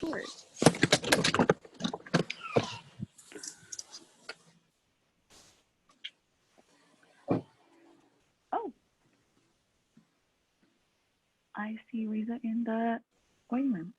Oh, I see Riza in the waiting room.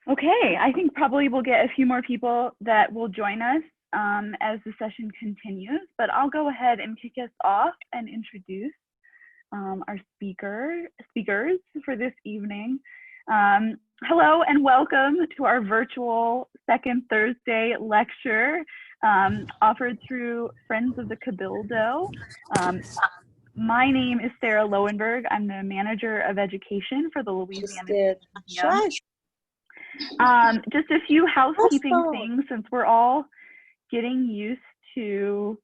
Okay, I think probably we'll get a few more people that will join us as the session continues, but I'll go ahead and kick us off and introduce our speakers for this evening. Hello and welcome to our virtual second Thursday lecture offered through Friends of the Cabildo. My name is Sarah Lowenberg. I'm the Manager of Education for the Louisiana Museum. Just a few housekeeping things since we're all getting used to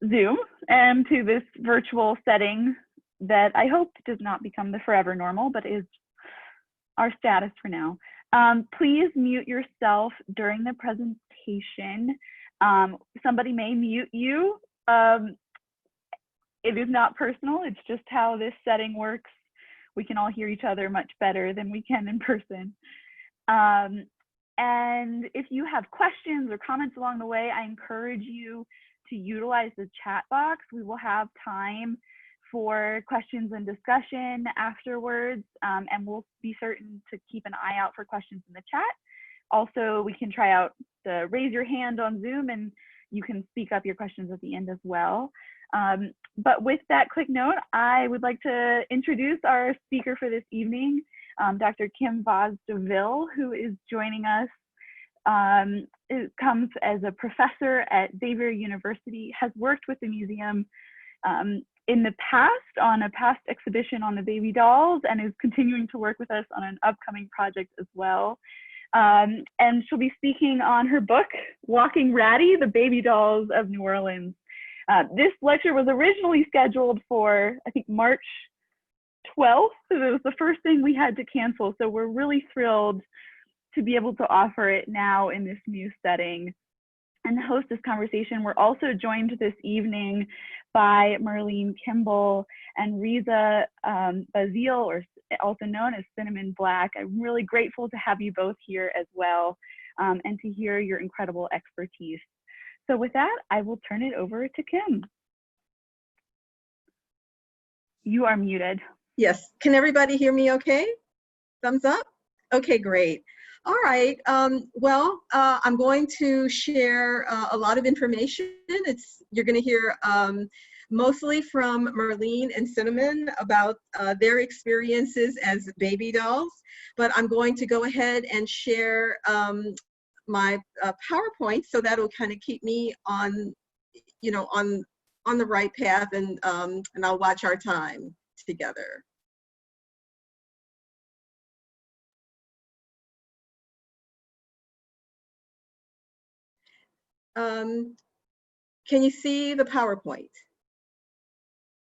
Zoom and to this virtual setting that I hope does not become the forever normal, but is our status for now. Please mute yourself during the presentation. Somebody may mute you. It is not personal, it's just how this setting works. We can all hear each other much better than we can in person. And if you have questions or comments along the way, I encourage you to utilize the chat box. We will have time for questions and discussion afterwards, and we'll be certain to keep an eye out for questions in the chat. Also, we can try out the raise your hand on Zoom, and you can speak up your questions at the end as well. But with that quick note, I would like to introduce our speaker for this evening, Dr. Kim Vaz-Deville, who is joining us. It comes as a professor at Xavier University, has worked with the museum in the past on a past exhibition on the baby dolls, and is continuing to work with us on an upcoming project as well. And she'll be speaking on her book, Walking Raddy, the Baby Dolls of New Orleans. This lecture was originally scheduled for, I think, March 12th, so it was the first thing we had to cancel. So we're really thrilled to be able to offer it now in this new setting and host this conversation. We're also joined this evening by Merlin, Kimball, and Riza Vaz-Deville, or also known as Cinnamon Black. I'm really grateful to have you both here as well, and to hear your incredible expertise. So with that, I will turn it over to Kim. You are muted. Yes, can everybody hear me okay? Thumbs up? Okay, great. All right, I'm going to share a lot of information. You're gonna hear mostly from Merlin and Cinnamon about their experiences as baby dolls, but I'm going to go ahead and share my PowerPoint, so that'll kind of keep me on, on the right path, and I'll watch our time together. Can you see the PowerPoint?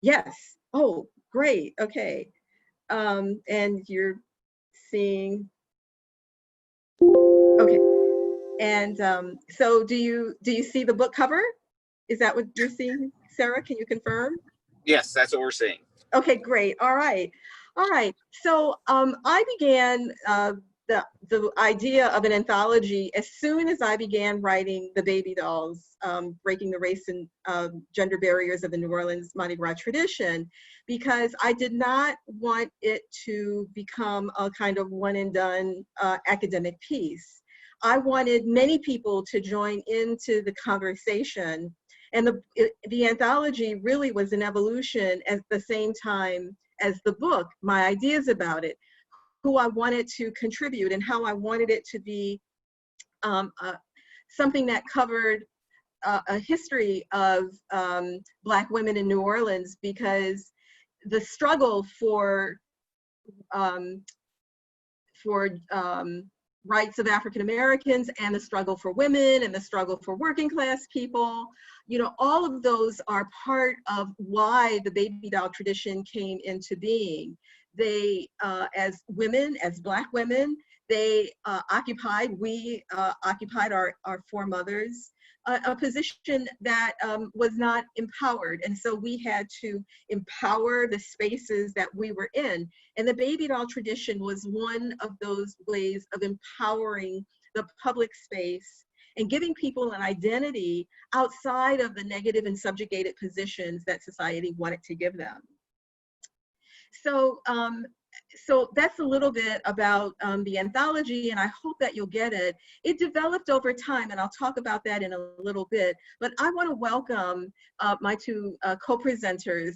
Yes. Oh, great. Okay. And you're seeing. Okay. And so, do you see the book cover? Is that what you're seeing, Sarah? Can you confirm? Yes, that's what we're seeing. Okay, great. All right. All right. So I began the idea of an anthology as soon as I began writing the baby dolls, breaking the race and gender barriers of the New Orleans Mardi Gras tradition, because I did not want it to become a kind of one and done academic piece. I wanted many people to join into the conversation, and the anthology really was an evolution at the same time as the book, my ideas about it, who I wanted to contribute, and how I wanted it to be something that covered a history of Black women in New Orleans, because the struggle for rights of African Americans, and the struggle for women, and the struggle for working class people, you know, all of those are part of why the baby doll tradition came into being. They, as women, as Black women, they occupied our foremothers, a position that was not empowered. And so we had to empower the spaces that we were in. And the baby doll tradition was one of those ways of empowering the public space and giving people an identity outside of the negative and subjugated positions that society wanted to give them. So, so that's a little bit about the anthology, and I hope that you'll get it. It developed over time, and I'll talk about that in a little bit, but I want to welcome my two co-presenters.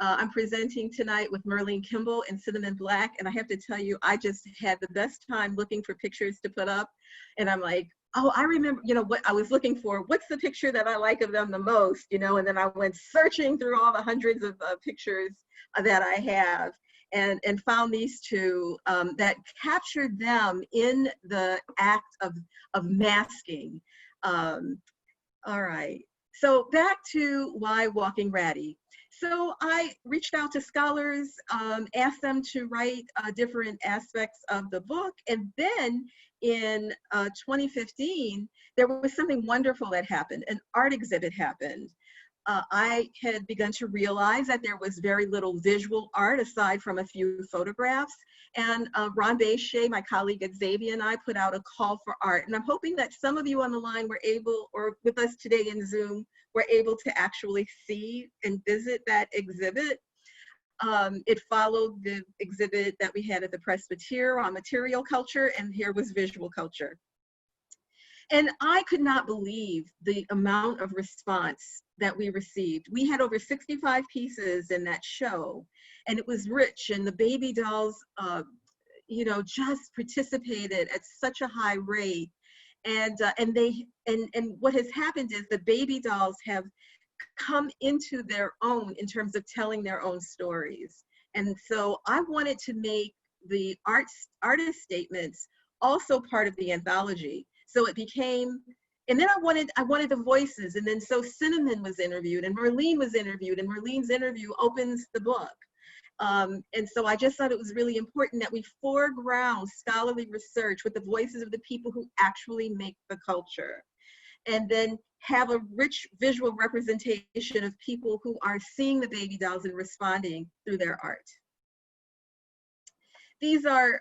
I'm presenting tonight with Merlin Kimball and Cinnamon Black, and I have to tell you, I just had the best time looking for pictures to put up, and I'm like, oh, I remember, you know, what I was looking for, what's the picture that I like of them the most, you know, and then I went searching through all the hundreds of pictures that I have, and found these two that captured them in the act of masking. All right, so back to why Walking Raddy. So I reached out to scholars, asked them to write different aspects of the book, and then in 2015, there was something wonderful that happened. An art exhibit happened. I had begun to realize that there was very little visual art aside from a few photographs. And Ron Bechet, my colleague at Xavier, and I put out a call for art. And I'm hoping that some of you on the line were able, or with us today in Zoom, were able to actually see and visit that exhibit. It followed the exhibit that we had at the Presbyterian on material culture, and here was visual culture. And I could not believe the amount of response that we received. We had over 65 pieces in that show, and it was rich, and the baby dolls, you know, just participated at such a high rate. And what has happened is the baby dolls have come into their own in terms of telling their own stories. And so I wanted to make the artist statements also part of the anthology. So it became, and then I wanted the voices, and then so Cinnamon was interviewed, and Merlin was interviewed, and Merlin's interview opens the book. And so I just thought it was really important that we foreground scholarly research with the voices of the people who actually make the culture, and then have a rich visual representation of people who are seeing the baby dolls and responding through their art. These are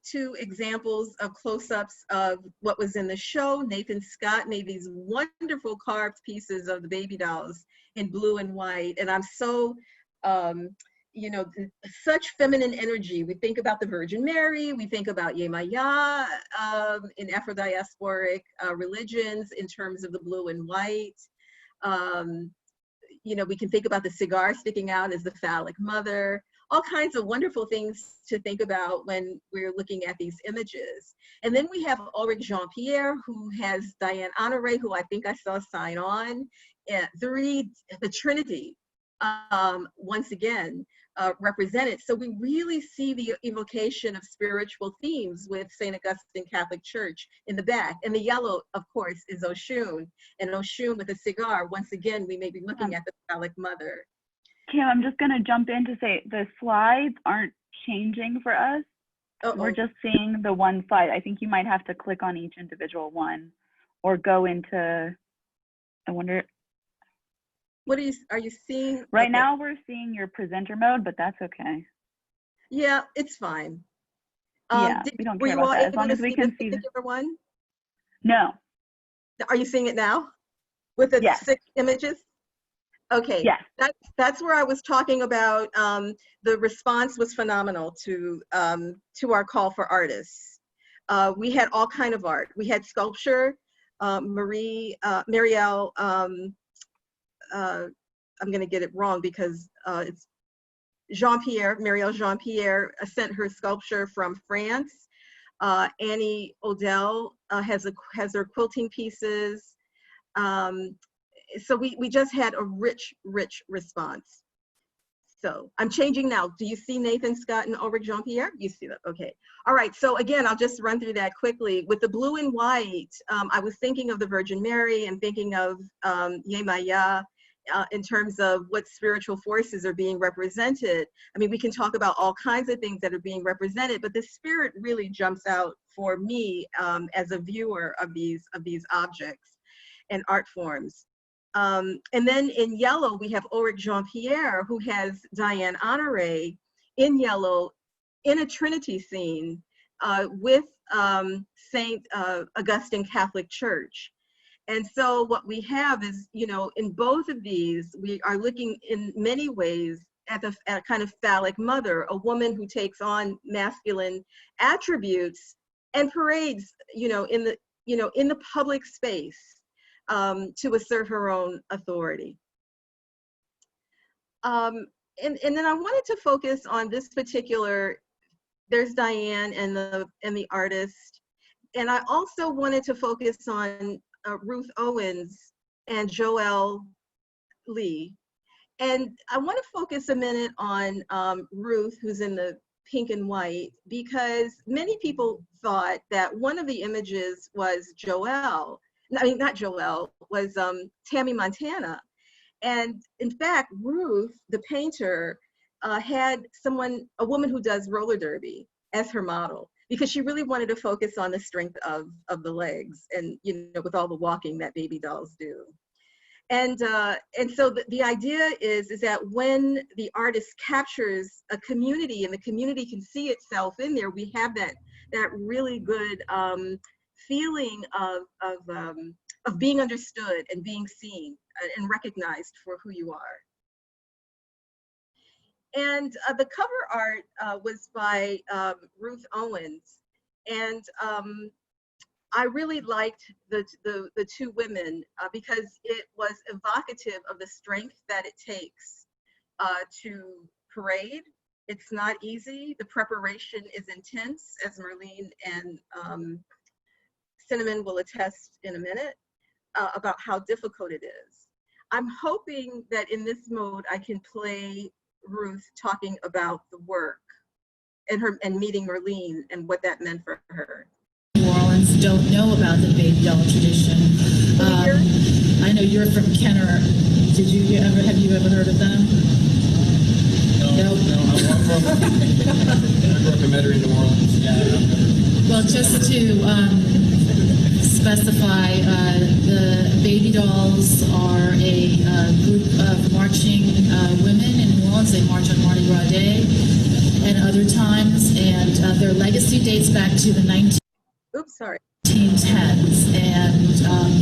two examples of close-ups of what was in the show. Nathan Scott made these wonderful carved pieces of the baby dolls in blue and white. And I'm so, you know, such feminine energy. We think about the Virgin Mary, we think about Yemaya in Afro-diasporic religions in terms of the blue and white. You know, we can think about the cigar sticking out as the phallic mother. All kinds of wonderful things to think about when we're looking at these images. And then we have Ulrich Jean-Pierre, who has Diane Honoré, who I think I saw sign on. The Trinity, once again, represented. So we really see the evocation of spiritual themes with St. Augustine Catholic Church in the back. And the yellow, of course, is Oshun. And Oshun with a cigar, once again, we may be looking at the phallic mother. Kim, I'm just going to jump in to say the slides aren't changing for us. We're just seeing the one slide. I think you might have to click on each individual one or go into, I wonder. What are you seeing? Right now we're seeing your presenter mode, but that's okay. Yeah, it's fine. Yeah, we don't Were care you about all that as able long to as we see this can see. particular one? No. Are you seeing it now with the Yes. 6 images? Okay, Yes. that's where I was talking about. The response was phenomenal to our call for artists. We had all kind of art. We had sculpture. Marielle, I'm going to get it wrong because it's Marielle Jean-Pierre sent her sculpture from France. Annie Odell has her quilting pieces. So we just had a rich response. So I'm changing now. Do you see Nathan Scott and Ulrich Jean-Pierre? You see that, okay. All right, so again, I'll just run through that quickly. With the blue and white, I was thinking of the Virgin Mary and thinking of Yemaya in terms of what spiritual forces are being represented. I mean, we can talk about all kinds of things that are being represented, but the spirit really jumps out for me as a viewer of these objects and art forms. And then in yellow, we have Ulrich Jean-Pierre, who has Diane Honoré in yellow in a Trinity scene with St. Augustine Catholic Church. And so what we have is, you know, in both of these, we are looking in many ways at a kind of phallic mother, a woman who takes on masculine attributes and parades, in the public space. To assert her own authority. And then I wanted to focus on this particular, there's Diane and the artist. And I also wanted to focus on Ruth Owens and Joelle Lee. And I want to focus a minute on Ruth, who's in the pink and white, because many people thought that one of the images was Joelle. I mean, not Joelle, was Tammy Montana. And in fact, Ruth, the painter, had a woman who does roller derby as her model, because she really wanted to focus on the strength of the legs and, with all the walking that baby dolls do. And so the idea is that when the artist captures a community and the community can see itself in there, we have that really good feeling of being understood and being seen and recognized for who you are. And the cover art was by Ruth Owens, and I really liked the two women because it was evocative of the strength that it takes to parade. It's not easy. The preparation is intense, as Merlin and Cinnamon will attest in a minute about how difficult it is. I'm hoping that in this mode I can play Ruth talking about the work and meeting Merlin and what that meant for her. New Orleans don't know about the baby doll tradition. I know you're from Kenner. Have you ever heard of them? No. I grew up in Metairie, New Orleans. Yeah. Well, just to specify, the baby dolls are a group of marching women in New Orleans. They march on Mardi Gras Day and other times, and their legacy dates back to the 1910s, and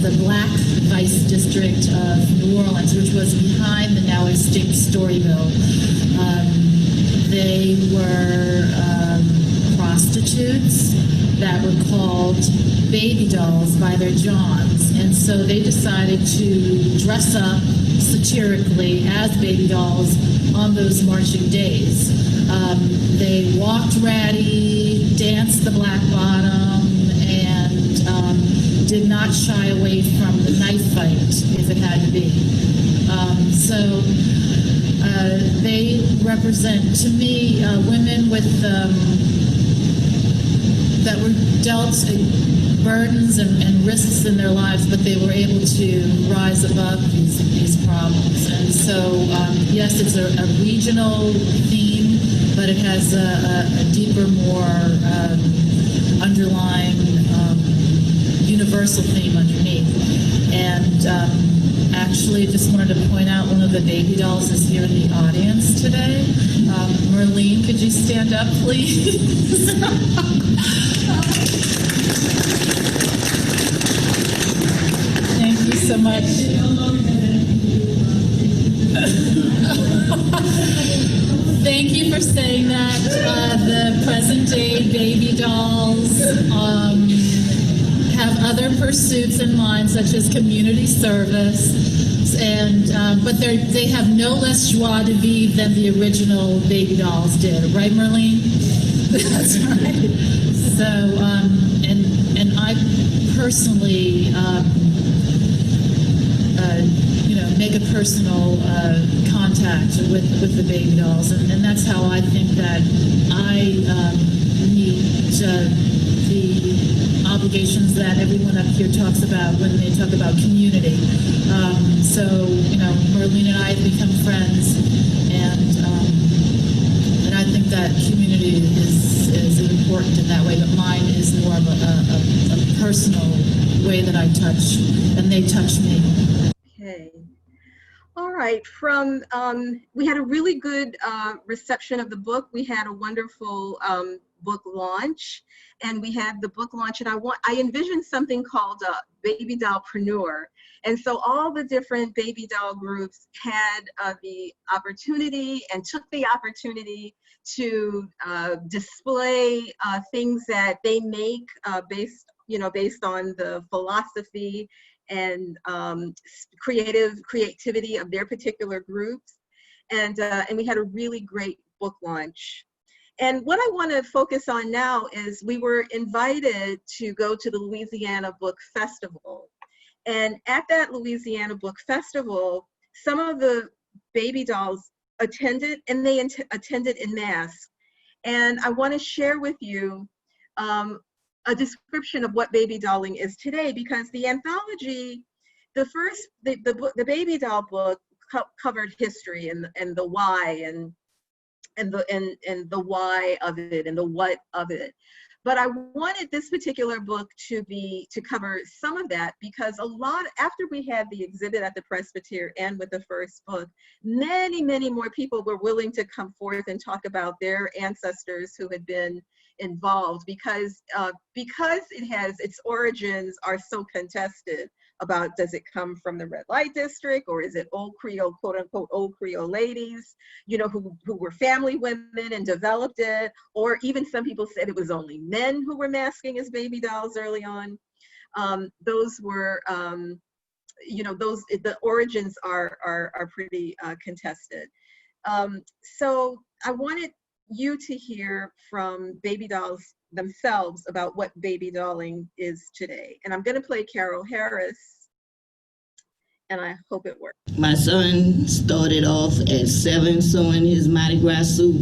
the Black Vice District of New Orleans, which was behind the now extinct Storyville. They were prostitutes that were called baby dolls by their Johns, and so they decided to dress up satirically as baby dolls on those marching days. They walked Raddy, danced the black bottom, and did not shy away from the knife fight if it had to be. So they represent, to me, women with that were dealt burdens and risks in their lives, but they were able to rise above these problems. And so, yes, it's a regional theme, but it has a deeper, more underlying universal theme underneath. And actually just wanted to point out one of the baby dolls is here in the audience today. Merlin, could you stand up, please? Thank you so much. Thank you for saying that. The present day baby dolls have other pursuits in mind, such as community service, and but they have no less joie de vivre than the original baby dolls did, right, Merlin? That's right. So, and I personally, make a personal contact with the baby dolls, and that's how I think that I meet the obligations that everyone up here talks about when they talk about community. So, Merlin and I have become friends, and I think that community is important in that way, but mine is more of a personal way that I touch, and they touch me. Okay. All right. We had a really good reception of the book. We had a wonderful book launch, and we had the book launch, and I envisioned something called Baby Dollpreneur. And so all the different baby doll groups had the opportunity and took the opportunity to display things that they make based on the philosophy and creativity of their particular groups. And we had a really great book launch. And what I want to focus on now is we were invited to go to the Louisiana Book Festival. And at that Louisiana Book Festival, some of the baby dolls attended, and they attended en masse. And I want to share with you a description of what baby dolling is today, because the anthology, the baby doll book covered history and the why and the why of it and the what of it. But I wanted this particular book to cover some of that, because after we had the exhibit at the Presbyterian and with the first book, many more people were willing to come forth and talk about their ancestors who had been involved, because its origins are so contested about, does it come from the red light district, or is it old Creole, quote unquote, old Creole ladies, who were family women and developed it, or even some people said it was only men who were masking as baby dolls early on. Those were, the origins are pretty contested. So I wanted you to hear from baby dolls themselves about what baby dolling is today. And I'm going to play Carol Harris, and I hope it works. My son started off at 7 sewing his Mardi Gras suit,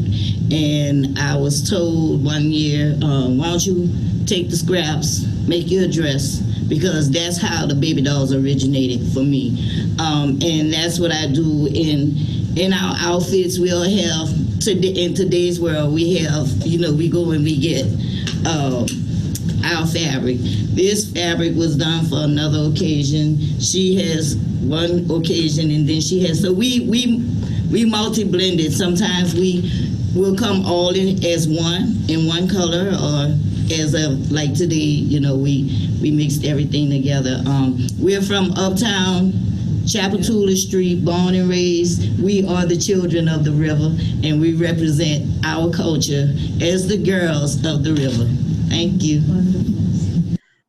and I was told one year, why don't you take the scraps, make your dress, because that's how the baby dolls originated for me. And that's what I do in our outfits. We'll have, in today's world, we have, we go and we get our fabric. This fabric was done for another occasion. She has one occasion, and then she has, so we multi-blended. Sometimes we will come all in as in one color, or as of like today, we mixed everything together. We're from Uptown, Chapatula Street, born and raised. We are the children of the river, and we represent our culture as the girls of the river. Thank you.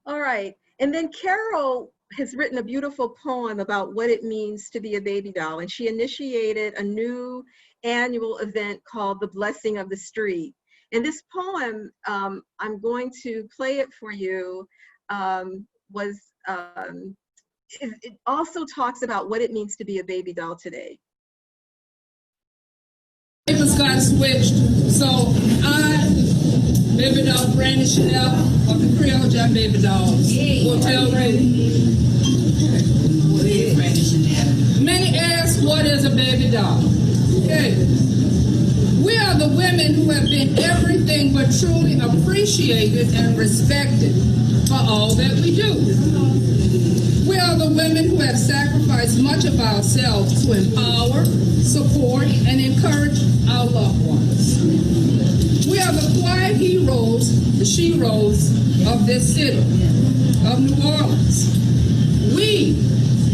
All right. And then Carol has written a beautiful poem about what it means to be a baby doll. And she initiated a new annual event called The Blessing of the Street. And this poem, I'm going to play it for you, it also talks about what it means to be a baby doll today. Papers got switched, so baby doll Brandy Chanel of the Creole Jack Baby Dolls. Hotel Ready. Many ask, what is a baby doll? Okay. We are the women who have been everything but truly appreciated and respected for all that we do. We are the women who have sacrificed much of ourselves to empower, support, and encourage our loved ones. We are the quiet heroes, the sheroes of this city, of New Orleans. We,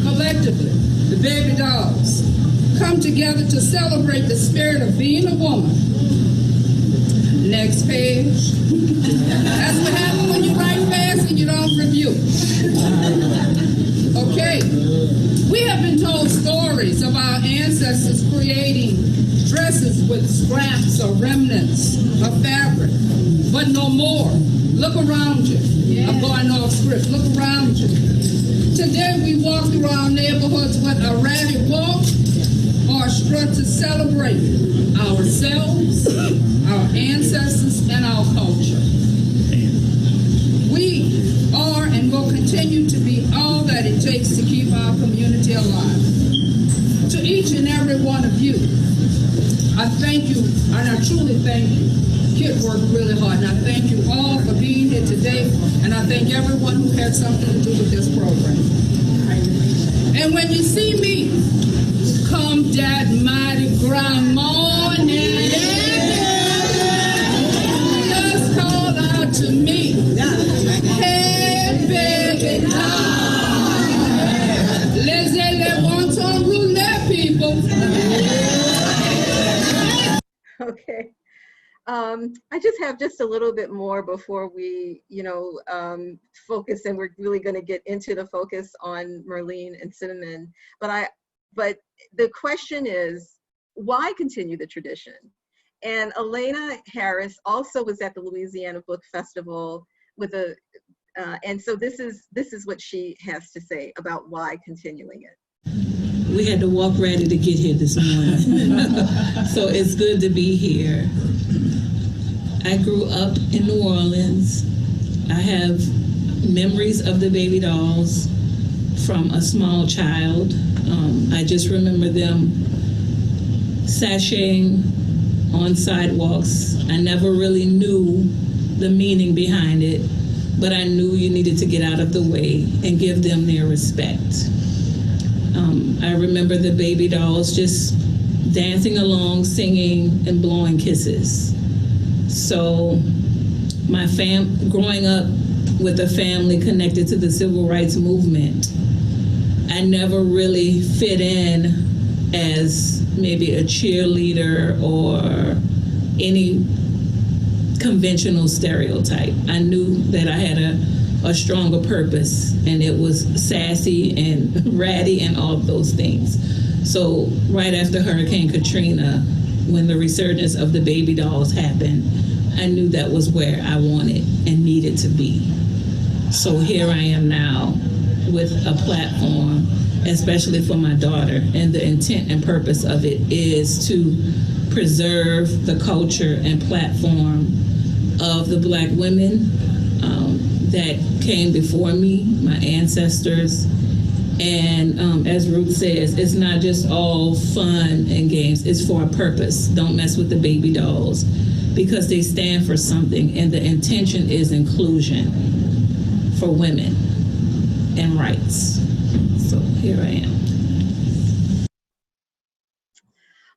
collectively, the baby dolls, come together to celebrate the spirit of being a woman. Next page. That's what happens when you write fast and you don't review. Okay. We have been told stories of our ancestors creating dresses with scraps or remnants of fabric, but no more. Look around you. I'm going off script. Look around you. Today we walk through our neighborhoods with a Raddy walk or strut to celebrate ourselves, our ancestors, and our culture. We are and will continue to be all that it takes to keep our community alive. To each and every one of you, I thank you, and I truly thank you. Kit worked really hard, and I thank you all for being here today, and I thank everyone who had something to do with this program. And when you see me come that Mardi Gras morning, just call out to me, hey baby doll, les want on roulette, people. Okay. I just have just a little bit more before we, focus, and we're really going to get into the focus on Merlin and Cinnamon. But the question is, why continue the tradition? And Elena Harris also was at the Louisiana Book Festival with and so this is what she has to say about why continuing it. We had to walk Raddy to get here this morning. So it's good to be here. I grew up in New Orleans. I have memories of the baby dolls from a small child. I just remember them sashaying on sidewalks. I never really knew the meaning behind it, but I knew you needed to get out of the way and give them their respect. I remember the baby dolls just dancing along, singing, and blowing kisses. So growing up with a family connected to the civil rights movement, I never really fit in as maybe a cheerleader or any conventional stereotype. I knew that I had a stronger purpose, and it was sassy and ratty and all of those things. So right after Hurricane Katrina, when the resurgence of the baby dolls happened, I knew that was where I wanted and needed to be. So here I am now with a platform, especially for my daughter, and the intent and purpose of it is to preserve the culture and platform of the Black women that came before me, my ancestors. And as Ruth says, it's not just all fun and games, it's for a purpose. Don't mess with the baby dolls, because they stand for something, and the intention is inclusion for women and rights. So here I am.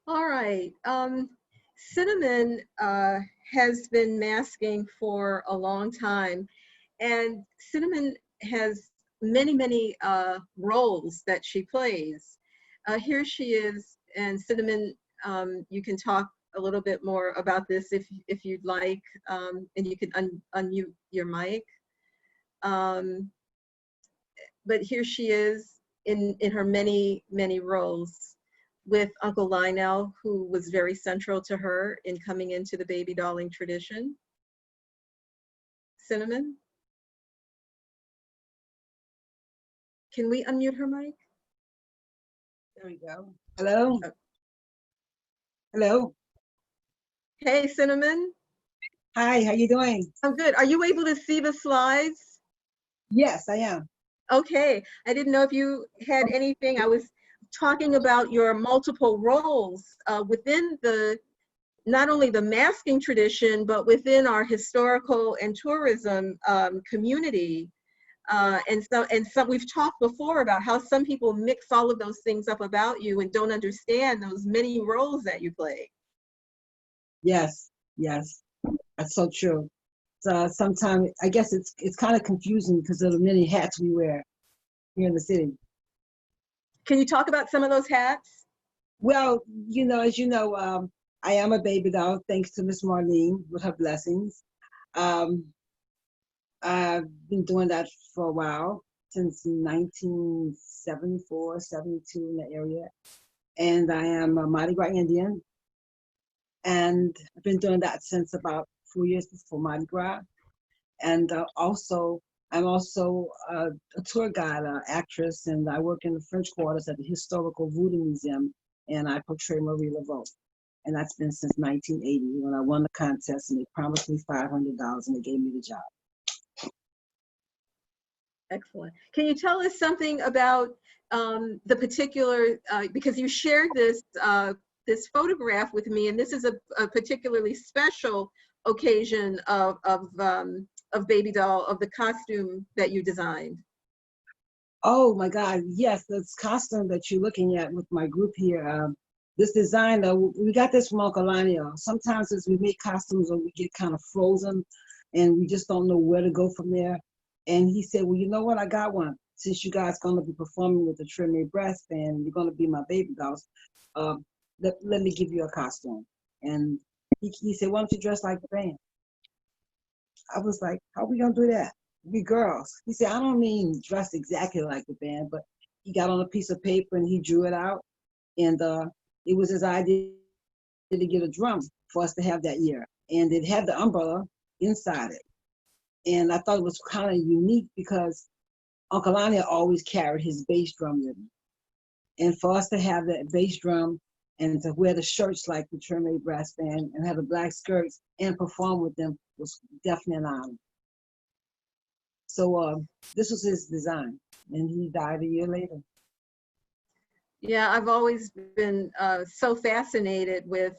All right. Cinnamon has been masking for a long time, and Cinnamon has many roles that she plays. Here she is, and Cinnamon, you can talk a little bit more about this if you'd like, and you can unmute your mic. But here she is in her many roles, with Uncle Lionel, who was very central to her in coming into the baby dolling tradition. Cinnamon? Can we unmute her mic? There we go. Hello? Oh. Hello? Hey, Cinnamon. Hi, how you doing? I'm good. Are you able to see the slides? Yes, I am. Okay. I didn't know if you had anything. I was talking about your multiple roles within not only the masking tradition, but within our historical and tourism community. And so we've talked before about how some people mix all of those things up about you and don't understand those many roles that you play. Yes, yes, that's so true. So sometimes I guess it's kind of confusing because of the many hats we wear here in the city. Can you talk about some of those hats? Well, as you know, I am a baby doll, thanks to Miss Marlene with her blessings. Um, I've been doing that for a while, since 1974, 72 in the area. And I am a Mardi Gras Indian. And I've been doing that since about 4 years before Mardi Gras. And I'm also a tour guide, actress, and I work in the French Quarters at the Historical Voodoo Museum, and I portray Marie Laveau. And that's been since 1980 when I won the contest, and they promised me $500 and they gave me the job. Excellent. Can you tell us something about the particular, because you shared this photograph with me, and this is a particularly special occasion of Baby Doll, of the costume that you designed. Oh my God, yes, this costume that you're looking at with my group here, this design, we got this from Uncle Lanio. Sometimes as we make costumes, we get kind of frozen and we just don't know where to go from there. And he said, well, you know what, I got one. Since you guys gonna be performing with the Trinity Brass Band, you're gonna be my baby dolls, let me give you a costume. And he said, why don't you dress like the band? I was like, how are we gonna do that? We girls. He said, I don't mean dressed exactly like the band, but he got on a piece of paper and he drew it out. And it was his idea to get a drum for us to have that year. And it had the umbrella inside it. And I thought it was kind of unique because Uncle Lonnie always carried his bass drum with him. And for us to have that bass drum and to wear the shirts like the Trinity Brass Band and have the black skirts and perform with them was definitely an honor. So this was his design, and he died a year later. Yeah, I've always been so fascinated with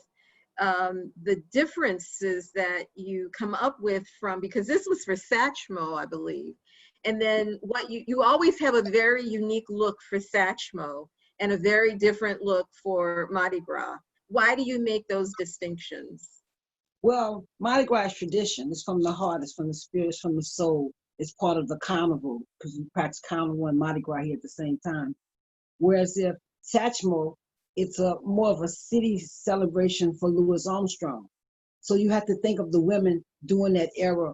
the differences that you come up with from, because this was for Satchmo, I believe. And then what you always have a very unique look for Satchmo and a very different look for Mardi Gras. Why do you make those distinctions? Well, Mardi Gras is tradition. It's from the heart, it's from the spirit, it's from the soul. It's part of the carnival, because we practice carnival and Mardi Gras here at the same time. Whereas if Satchmo, it's more of a city celebration for Louis Armstrong. So you have to think of the women during that era,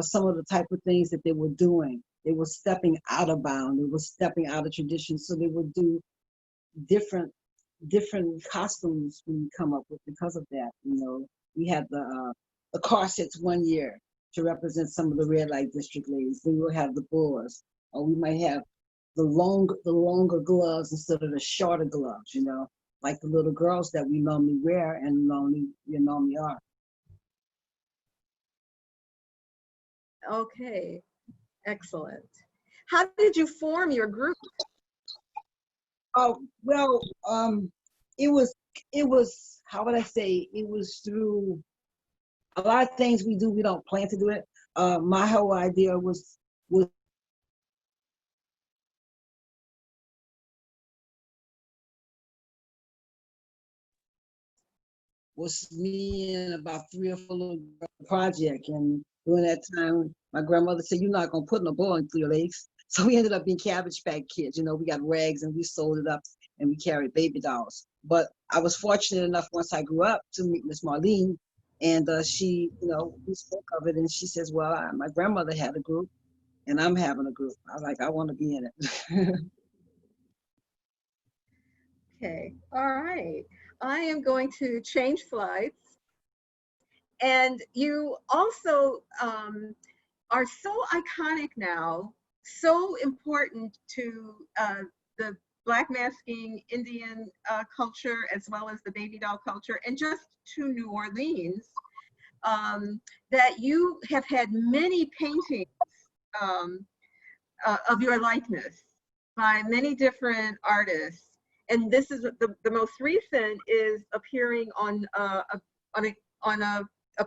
some of the type of things that they were doing. They were stepping out of bound. They were stepping out of tradition. So they would do different costumes we come up with because of that. You know, we had the corsets one year to represent some of the red light district ladies. Then we'll have the boars, or we might have the longer gloves instead of the shorter gloves, you know, like the little girls that we normally wear and normally are. Okay, excellent. How did you form your group? Oh, well, it was, how would I say, it was through a lot of things we do, we don't plan to do it. My whole idea was me and about 3 or 4 little project. And during that time, my grandmother said, you're not gonna put no bow through your legs. So we ended up being Cabbage Patch Kids. You know, we got rags and we sold it up and we carried baby dolls. But I was fortunate enough once I grew up to meet Miss Marlene, and she, you know, we spoke of it, and she says, well, my grandmother had a group and I'm having a group. I was like, I want to be in it. Okay, all right. I am going to change slides. And you also are so iconic now, so important to the Black masking Indian culture, as well as the baby doll culture, and just to New Orleans, that you have had many paintings of your likeness by many different artists. And this is the most recent is appearing on a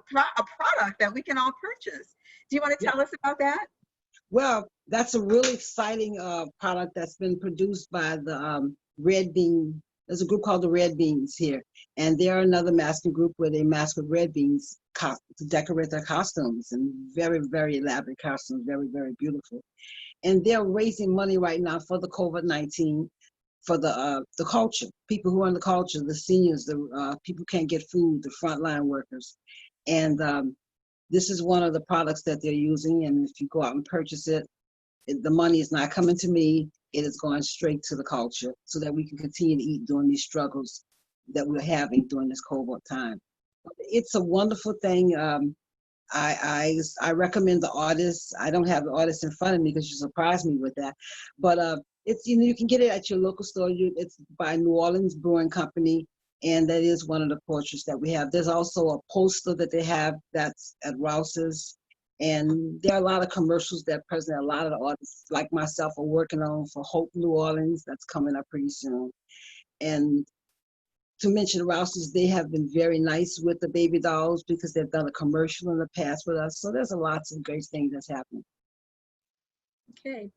product that we can all purchase. Do you want to tell us about that? Well, that's a really exciting product that's been produced by the Red Bean. There's a group called the Red Beans here, and they're another masking group where they mask with red beans to decorate their costumes, and very, very elaborate costumes, very, very beautiful. And they're raising money right now for the COVID-19, for the culture, people who are in the culture, the seniors, the people who can't get food, the frontline workers. And this is one of the products that they're using, and if you go out and purchase it, the money is not coming to me, it is going straight to the culture so that we can continue to eat during these struggles that we're having during this COVID time. It's a wonderful thing. I recommend the artists. I don't have the artists in front of me because you surprised me with that, but it's, you know, you can get it at your local store. It's by New Orleans Brewing Company, and that is one of the portraits that we have. There's also a poster that they have that's at Rouse's, and there are a lot of commercials that present a lot of the artists like myself are working on for Hope New Orleans. That's coming up pretty soon. And to mention Rouse's, they have been very nice with the baby dolls because they've done a commercial in the past with us. So there's a lot of great things that's happening. Okay.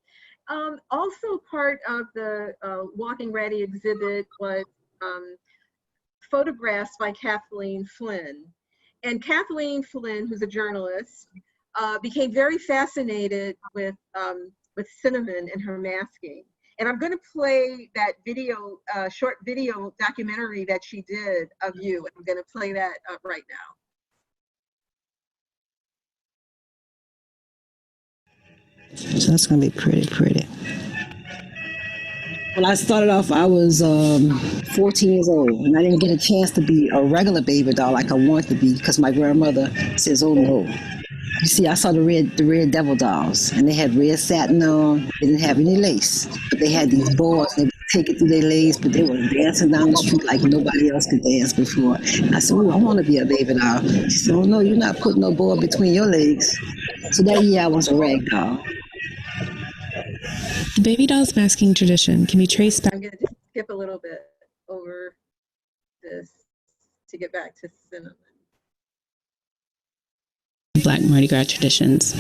Also part of the Walking Raddy exhibit was photographs by Kathleen Flynn. And Kathleen Flynn, who's a journalist, became very fascinated with cinnamon and her masking. And I'm going to play that video, short video documentary that she did of you. I'm going to play that right now. So that's going to be pretty, pretty. When I started off, I was 14 years old, and I didn't get a chance to be a regular baby doll like I wanted to be because my grandmother says, oh no. You see, I saw the red devil dolls, and they had red satin on. They didn't have any lace, but they had these boards. They would take it through their legs, but they were dancing down the street like nobody else could dance before. And I said, oh, I want to be a baby doll. She said, oh no, you're not putting no board between your legs. So that year I was a rag doll. The baby doll's masking tradition can be traced back. I'm going to skip a little bit over this to get back to cinnamon. Black Mardi Gras traditions.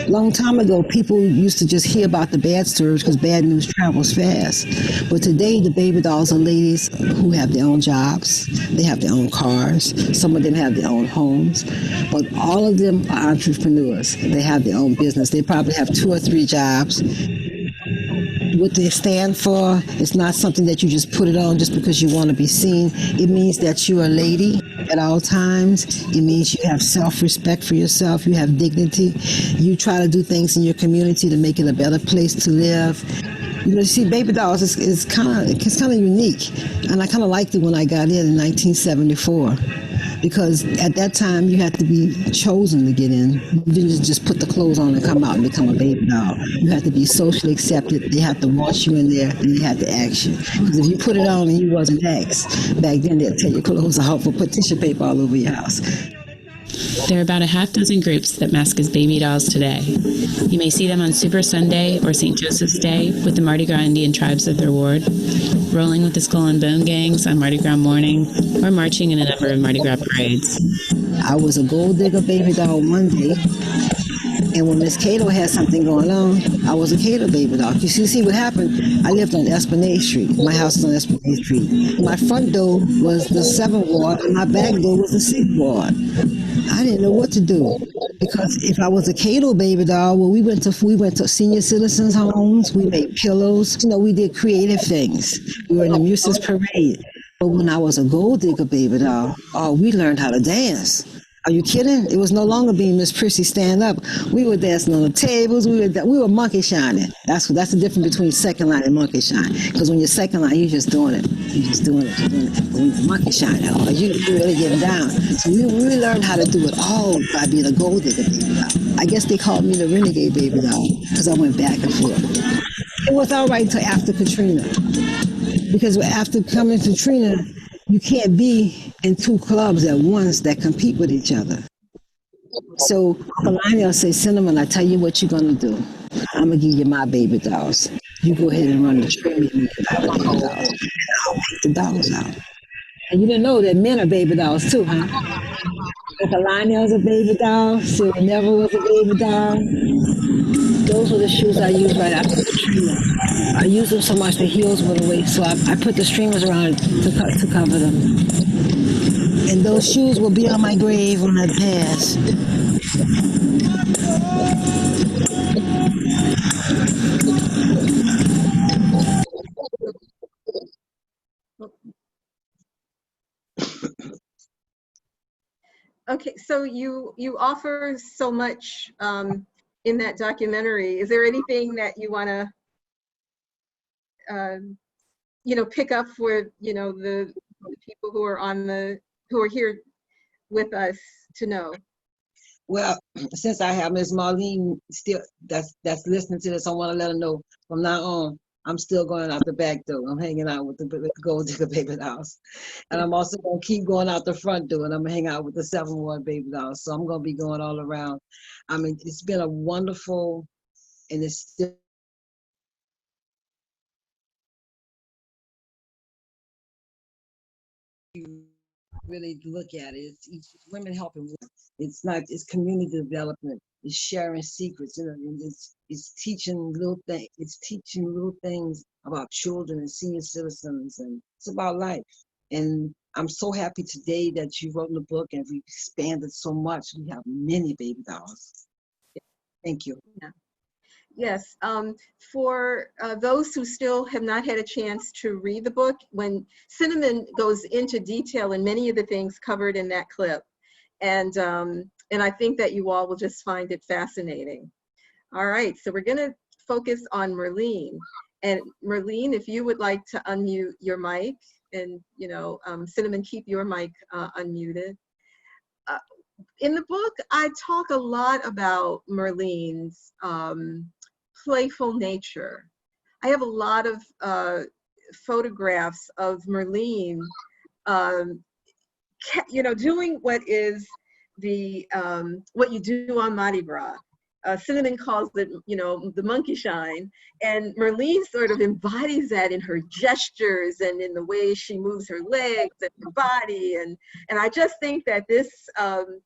Long time ago, people used to just hear about the bad stories because bad news travels fast. But today, the baby dolls are ladies who have their own jobs. They have their own cars. Some of them have their own homes. But all of them are entrepreneurs. They have their own business. They probably have 2 or 3 jobs. What they stand for is not something that you just put it on just because you want to be seen. It means that you're a lady at all times. It means you have self-respect for yourself. You have dignity. You try to do things in your community to make it a better place to live. You know, you see, baby dolls is kind of unique, and I kind of liked it when I got in 1974. Because at that time, you had to be chosen to get in. You didn't just put the clothes on and come out and become a baby doll. You had to be socially accepted. They had to watch you in there, and you had to ask you. Because if you put it on and you wasn't asked, back then they'd tear your clothes off or put tissue paper all over your house. There are about a half dozen groups that mask as baby dolls today. You may see them on Super Sunday or St. Joseph's Day with the Mardi Gras Indian tribes of their ward, rolling with the Skull and Bone gangs on Mardi Gras morning, or marching in a number of Mardi Gras parades. I was a gold digger baby doll one day, and when Miss Cato had something going on, I was a Cato baby doll. You see what happened? I lived on Esplanade Street. My house is on Esplanade Street. My front door was the 7th ward, and my back door was the 6th ward. I didn't know what to do, because if I was a Cato baby doll, well, we went to senior citizens' homes. We made pillows. You know, we did creative things. We were in the Muses Parade. But when I was a gold digger baby doll, oh, we learned how to dance. Are you kidding? It was no longer being Miss Prissy stand up. We were dancing on the tables. We were monkey shining. That's the difference between second line and monkey shine. Because when you're second line, you're just doing it. You're just doing it. But when you're monkey shining, you're really getting down. So we learned how to do it all by being a gold digger baby doll. I guess they called me the renegade baby doll because I went back and forth. It was all right until after Katrina. Because after coming to Katrina, you can't be in 2 clubs at once that compete with each other. So Melania says, Cinnamon, I tell you what you're going to do. I'm going to give you my baby dolls. You go ahead and run the trade and I'll make the dolls out. And you didn't know that men are baby dolls too, huh? Kalania's a baby doll. Sarah Neville was a baby doll. Those were the shoes I used right after the trainer. I used them so much the heels went away, so I put the streamers around to cover them. And those shoes will be on my grave when I pass. Okay, so you offer so much in that documentary. Is there anything that you want to, pick up for the people who are here with us to know? Well, since I have Miss Marlene still that's listening to this, I want to let her know from now on, I'm still going out the back door. I'm hanging out with the Gold Digger baby dolls. And I'm also going to keep going out the front door, and I'm going to hang out with the 7-1 baby dolls. So I'm going to be going all around. I mean, it's been a wonderful, and it's still really look at it. It's women helping women. It's community development. It's sharing secrets. And it's teaching little things. It's teaching little things about children and senior citizens, and it's about life. And I'm so happy today that you wrote in the book and we've expanded so much. We have many baby dolls. Thank you. Yeah. Yes, for those who still have not had a chance to read the book, when Cinnamon goes into detail in many of the things covered in that clip, and I think that you all will just find it fascinating. All right, so we're going to focus on Merlin. And Merlin, if you would like to unmute your mic, and Cinnamon, keep your mic unmuted. In the book, I talk a lot about Merlin's playful nature. I have a lot of photographs of Merlin, doing what is what you do on Mardi Gras. Cinnamon calls it, the monkey shine, and Merlin sort of embodies that in her gestures and in the way she moves her legs and her body, and I just think that this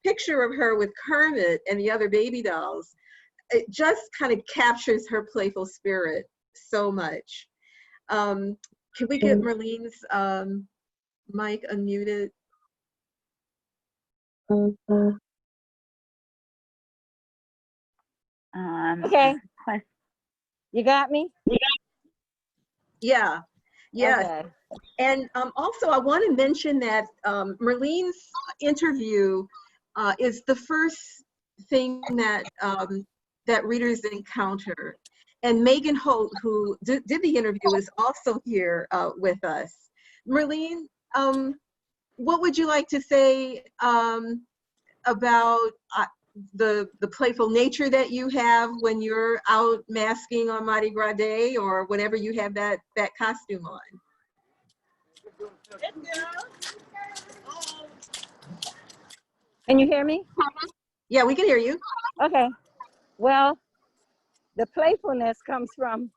picture of her with Kermit and the other baby dolls, it just kind of captures her playful spirit so much. Can we get Merlin's mic unmuted? Okay. You got me? Yeah. Yes. Okay. And also, I want to mention that Merlin's interview is the first thing that that readers encounter. And Megan Holt, who did the interview, is also here with us. Merlin, what would you like to say about the playful nature that you have when you're out masking on Mardi Gras Day, or whenever you have that costume on? Can you hear me? Yeah, we can hear you. Okay. Well, the playfulness comes from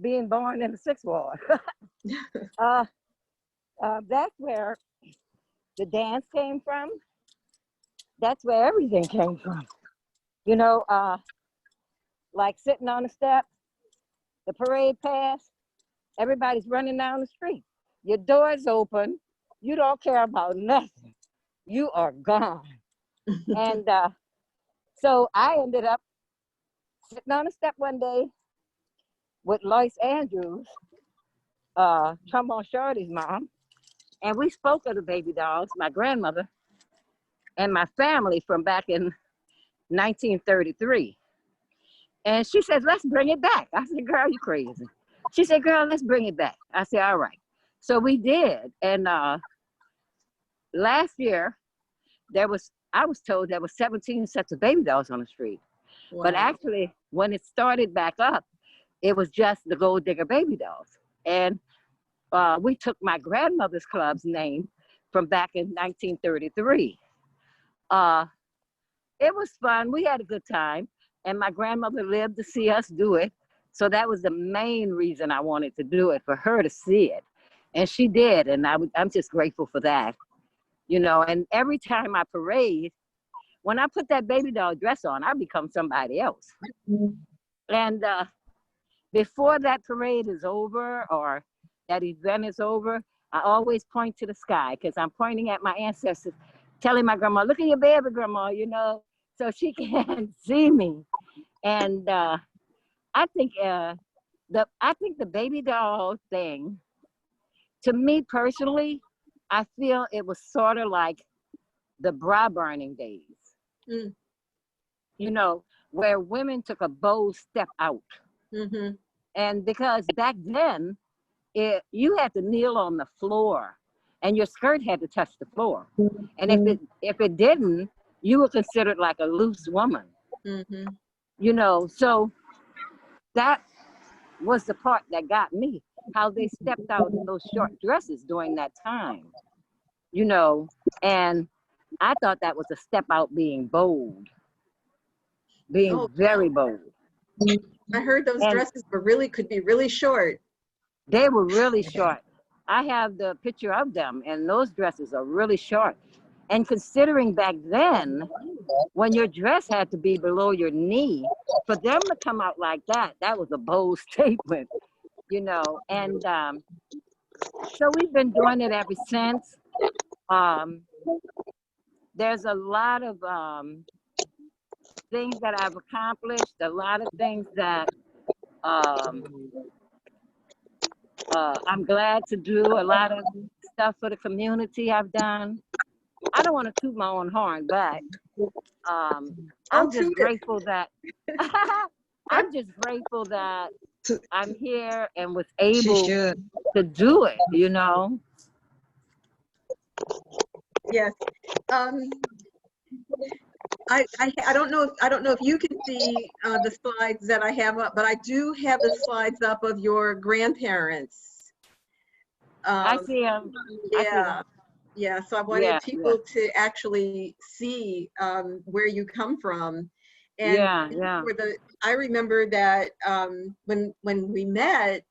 being born in the 6th Ward. That's where the dance came from. That's where everything came from. Like sitting on the steps, the parade passed, everybody's running down the street. Your door's open, you don't care about nothing. You are gone. And so I ended up sitting on the step one day with Lois Andrews, Trombone Shorty's mom, and we spoke of the baby dolls, my grandmother, and my family from back in 1933. And she said, let's bring it back. I said, girl, you crazy. She said, girl, let's bring it back. I said, all right. So we did. And last year, I was told there was 17 sets of baby dolls on the street. Wow. But actually, when it started back up, it was just the Gold Digger baby dolls. And we took my grandmother's club's name from back in 1933. It was fun. We had a good time. And my grandmother lived to see us do it. So that was the main reason I wanted to do it, for her to see it. And she did. And I'm just grateful for that. And every time I parade, when I put that baby doll dress on, I become somebody else. And before that parade is over or that event is over, I always point to the sky because I'm pointing at my ancestors, telling my grandma, look at your baby, grandma, you know, so she can see me. And I think the baby doll thing, to me personally, I feel it was sort of like the bra burning days. You know, where women took a bold step out. And because back then, you had to kneel on the floor and your skirt had to touch the floor. And if it didn't, you were considered like a loose woman. You know, so that was the part that got me, how they stepped out in those short dresses during that time, you know, and I thought that was a step out being bold, being very bold. I heard those dresses could be really short. They were really short. I have the picture of them, and those dresses are really short. And considering back then, when your dress had to be below your knee, for them to come out like that, that was a bold statement, you know. And so we've been doing it ever since. There's a lot of things that I've accomplished, a lot of things that I'm glad to do, a lot of stuff for the community I've done. I don't want to toot my own horn, but I'm just grateful that I'm just grateful that I'm here and was able to do it, you know. Yes. I don't know if you can see the slides that I have up, but I do have the slides up of your grandparents. I see them. Yeah. Yeah, so I wanted people to actually see where you come from. And I remember that when we met,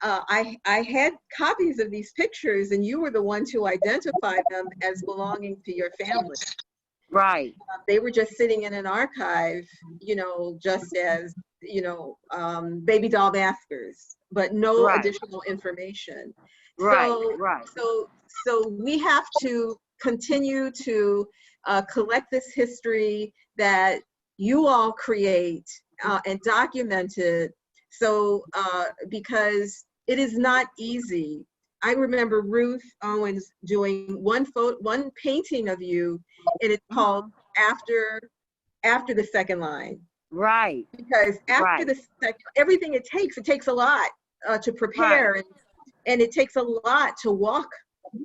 I had copies of these pictures, and you were the one to identify them as belonging to your family. Right. They were just sitting in an archive, you know, just as, you know, baby doll maskers, but no additional information. So we have to continue to collect this history that you all create and document it. So because it is not easy. I remember Ruth Owens doing one painting of you, and it's called After the Second Line. Right. Because after the second, everything it takes a lot to prepare, and it takes a lot to walk,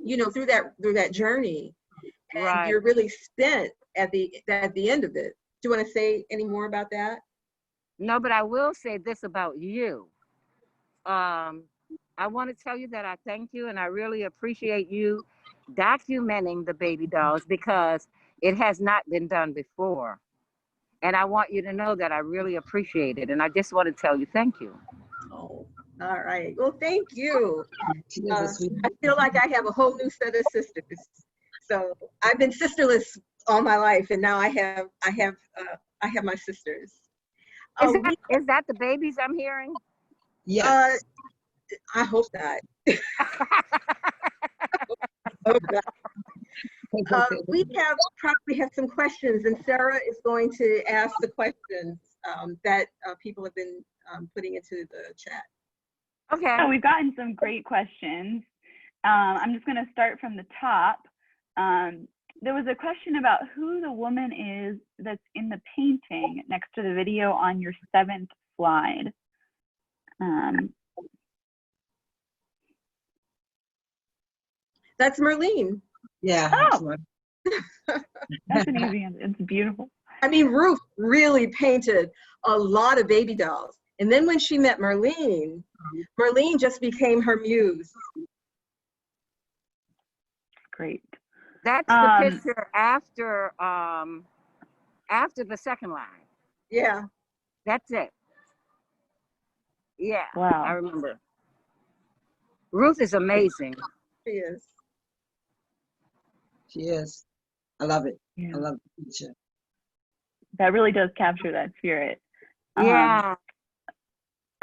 you know, through that journey. And you're really spent at the end of it. Do you want to say any more about that? No, but I will say this about you. I want to tell you that I thank you and I really appreciate you documenting the baby dolls because it has not been done before. And I want you to know that I really appreciate it. And I just want to tell you thank you. Oh, all right. Well, thank you. I feel like I have a whole new set of sisters. So I've been sisterless all my life, and now I have my sisters. Is that the babies I'm hearing? Yes. I hope not. We probably have some questions, and Sarah is going to ask the questions that people have been putting into the chat. Okay. So we've gotten some great questions. I'm just going to start from the top. There was a question about who the woman is that's in the painting next to the video on your 7th slide. That's Merlin. Yeah. Oh. That's an easy answer. It's beautiful. I mean, Ruth really painted a lot of baby dolls. And then when she met Merlin, Merlin just became her muse. Great. That's the picture after the second line. Yeah. That's it. Yeah. Wow. I remember. Ruth is amazing. She is. She is. I love it. Yeah. I love the picture. That really does capture that spirit. Yeah.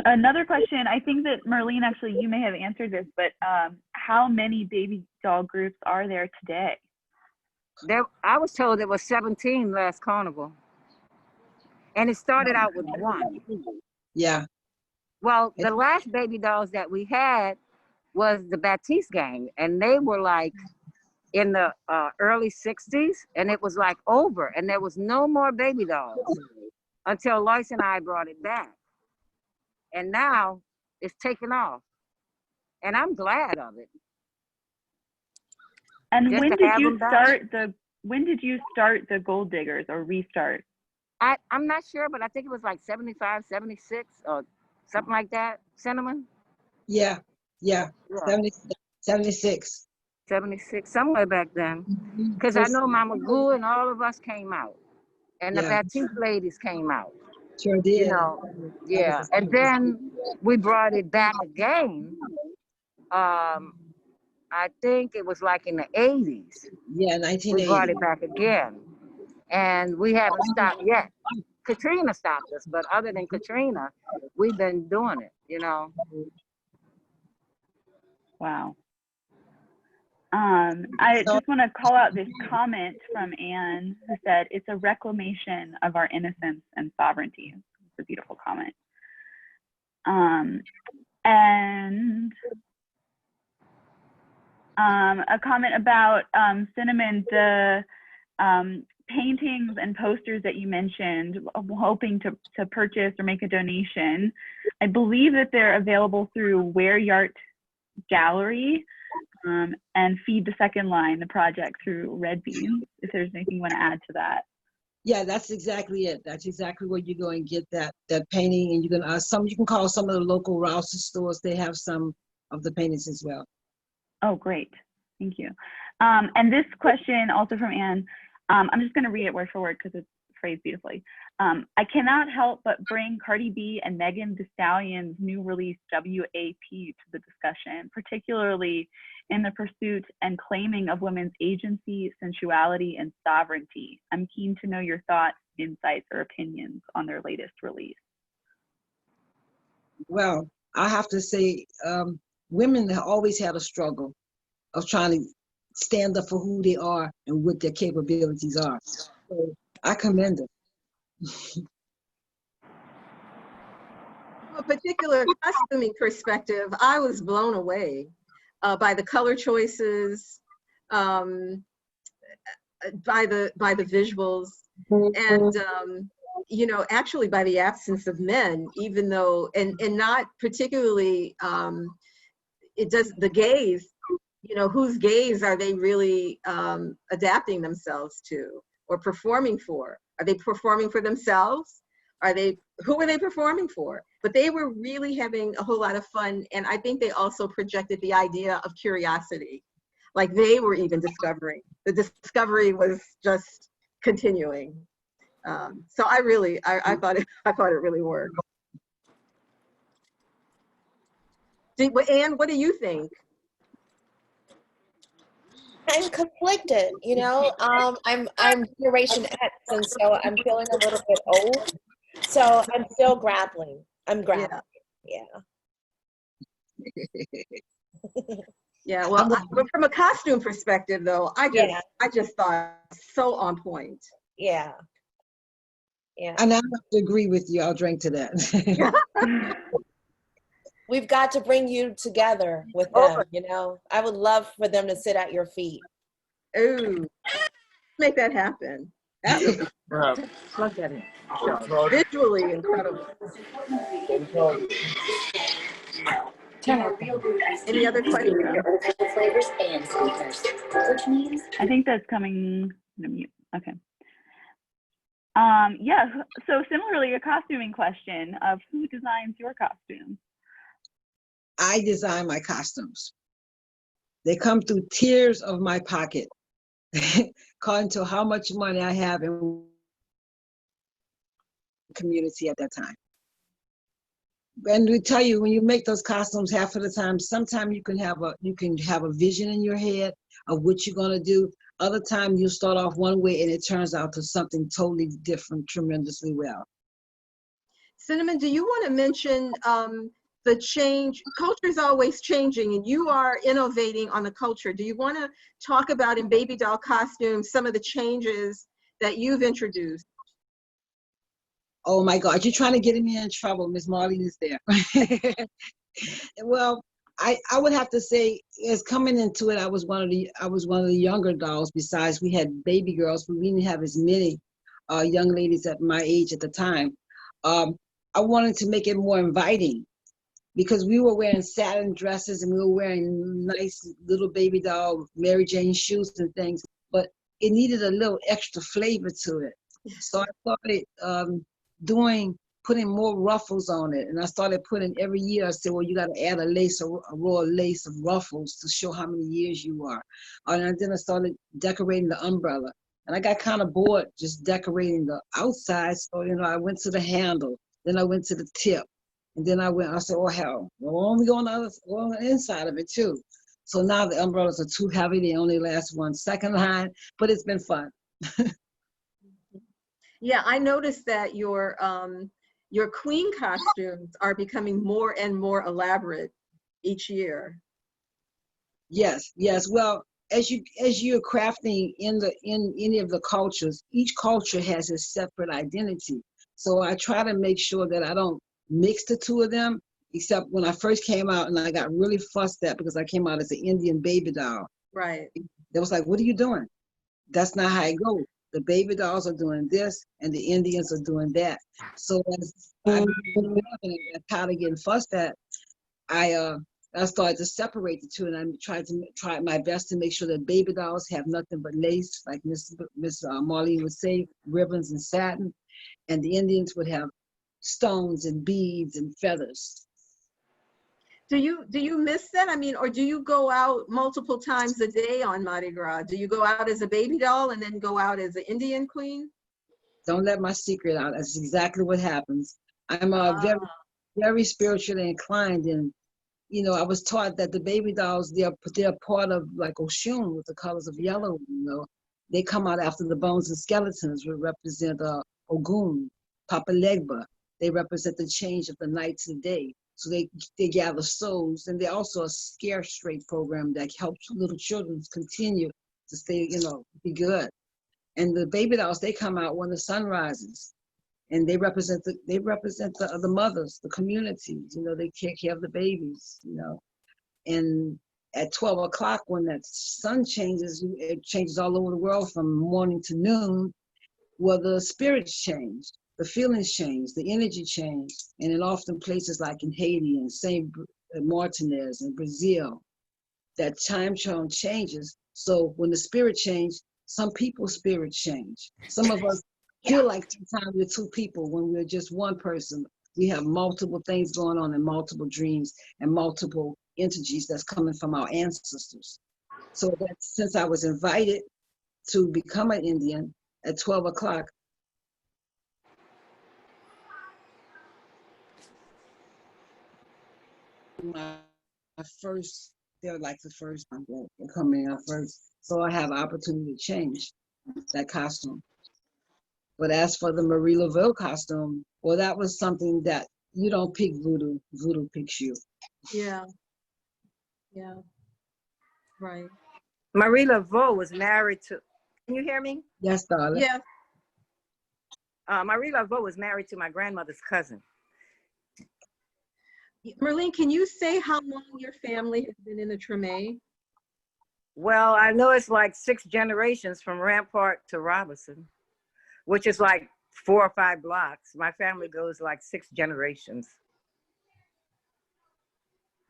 Another question, I think that Merlin, actually, you may have answered this, but how many baby doll groups are there today? I was told there was 17 last carnival. And it started out with one. Yeah. Well, the last baby dolls that we had was the Baptiste gang, and they were like in the early 60s, and it was like over, and there was no more baby dolls until Lois and I brought it back. And now it's taken off, and I'm glad of it. And Just when to did have you them back. start the Gold Diggers or restart? I'm not sure, but I think it was like 75, 76 or something like that. Cinnamon? Yeah. 76. 76, somewhere back then. Because I know Mama Goo and all of us came out. And the Yeah. Baptiste ladies came out. Sure did. You know, yeah. And then we brought it back again. I think it was like in the 80s. Yeah, We 1980. brought it back again. And we haven't stopped yet. Katrina stopped us, but other than Katrina, we've been doing it, you know. Wow. I just want to call out this comment from Anne, who said, "It's a reclamation of our innocence and sovereignty." It's a beautiful comment. And a comment about Cinnamon, the paintings and posters that you mentioned, hoping to purchase or make a donation. I believe that they're available through Wear Yart Gallery and Feed the Second Line, the project through Red Beans, if there's anything you want to add to that. Yeah, that's exactly it. That's exactly where you go and get that painting, and you can call some of the local Rouse stores. They have some of the paintings as well. Oh, great. Thank you. And this question also from Anne, I'm just going to read it word for word because it's phrased beautifully. I cannot help but bring Cardi B and Megan Thee Stallion's new release WAP to the discussion, particularly in the pursuit and claiming of women's agency, sensuality, and sovereignty. I'm keen to know your thoughts, insights, or opinions on their latest release. Well, I have to say, women have always had a struggle of trying to stand up for who they are and what their capabilities are. So I commend them. From a particular costuming perspective, I was blown away by the color choices, by the visuals, and you know, actually by the absence of men, even though, and not particularly, it does the gaze. You know, whose gaze are they really adapting themselves to or performing for? Are they performing for themselves? Who are they performing for? But they were really having a whole lot of fun. And I think they also projected the idea of curiosity. Like they were even discovering. The discovery was just continuing. So I thought it really worked. Anne, what do you think? I'm conflicted, you know. I'm Generation X, and so I'm feeling a little bit old. So I'm still grappling. I'm grappling. Yeah. Yeah. Well, from a costume perspective, though, I just thought so on point. Yeah. Yeah. And I have to agree with you. I'll drink to that. We've got to bring you together with them, you know. I would love for them to sit at your feet. Ooh, make that happen. That would be plug that in. Visually incredible. Any other questions? I think that's coming to mute. Okay. Yeah, so similarly, a costuming question of who designs your costumes? I design my costumes. They come through tears of my pocket, according to how much money I have in the community at that time. And we tell you, when you make those costumes, half of the time, sometimes you can have a vision in your head of what you're gonna do. Other time you start off one way and it turns out to something totally different, tremendously well. Cinnamon, do you want to mention the change? Culture is always changing, and you are innovating on the culture. Do you want to talk about in baby doll costumes some of the changes that you've introduced? Oh my God, you're trying to get me in trouble. Miss Marlene is there. Well, I would have to say, as coming into it, I was one of the younger dolls. Besides, we had baby girls, but we didn't have as many young ladies at my age at the time. I wanted to make it more inviting because we were wearing satin dresses and we were wearing nice little baby doll Mary Jane shoes and things, but it needed a little extra flavor to it. So I started putting more ruffles on it. And I started putting every year, I said, well, you got to add a row of lace of ruffles to show how many years you are. And then I started decorating the umbrella. And I got kind of bored just decorating the outside. So, I went to the handle, then I went to the tip. And then I said, oh, hell, well, only go on the inside of it too. So now the umbrellas are too heavy. They only last one second line, but it's been fun. Yeah, I noticed that your queen costumes are becoming more and more elaborate each year. Yes. Well, as you're crafting in any of the cultures, each culture has a separate identity. So I try to make sure that I don't mix the two of them, except when I first came out and I got really fussed at because I came out as an Indian baby doll. Right. They was like, what are you doing? That's not how it goes. The baby dolls are doing this and the Indians are doing that. So as I kind of getting fussed at, I started to separate the two, and I tried my best to make sure that baby dolls have nothing but lace, like Miss Marlene would say, ribbons and satin, and the Indians would have stones and beads and feathers. Do you miss that? I mean, or do you go out multiple times a day on Mardi Gras? Do you go out as a baby doll and then go out as an Indian queen? Don't let my secret out. That's exactly what happens. I'm very, very spiritually inclined, and I was taught that the baby dolls, they're part of like Oshun with the colors of yellow. They come out after the bones and skeletons, which represent Ogun, Papa Legba. They represent the change of the night to the day. So they gather souls, and they're also a scare straight program that helps little children continue to stay, be good. And the baby dolls, they come out when the sun rises, and they represent the mothers, the communities. They take care of the babies. And at 12 o'clock, when that sun changes, it changes all over the world from morning to noon. Well, the spirits change. The feelings change, the energy change, and in often places like in Haiti and St. Martinez and Brazil, that time zone changes. So when the spirit changes, some people's spirit change. Some of us feel like sometimes we're two people when we're just one person. We have multiple things going on and multiple dreams and multiple entities that's coming from our ancestors. So that since I was invited to become an Indian at 12 o'clock, they're like the first time they're coming out first. So I have an opportunity to change that costume. But as for the Marie Laveau costume, well, that was something that you don't pick voodoo, voodoo picks you. Yeah. Right. Marie Laveau was married to, can you hear me? Yes, darling. Yeah. Marie Laveau was married to my grandmother's cousin. Merlin, can you say how long your family has been in the Treme? Well, I know it's like 6 generations from Rampart to Robinson, which is like 4 or 5 blocks. My family goes like 6 generations.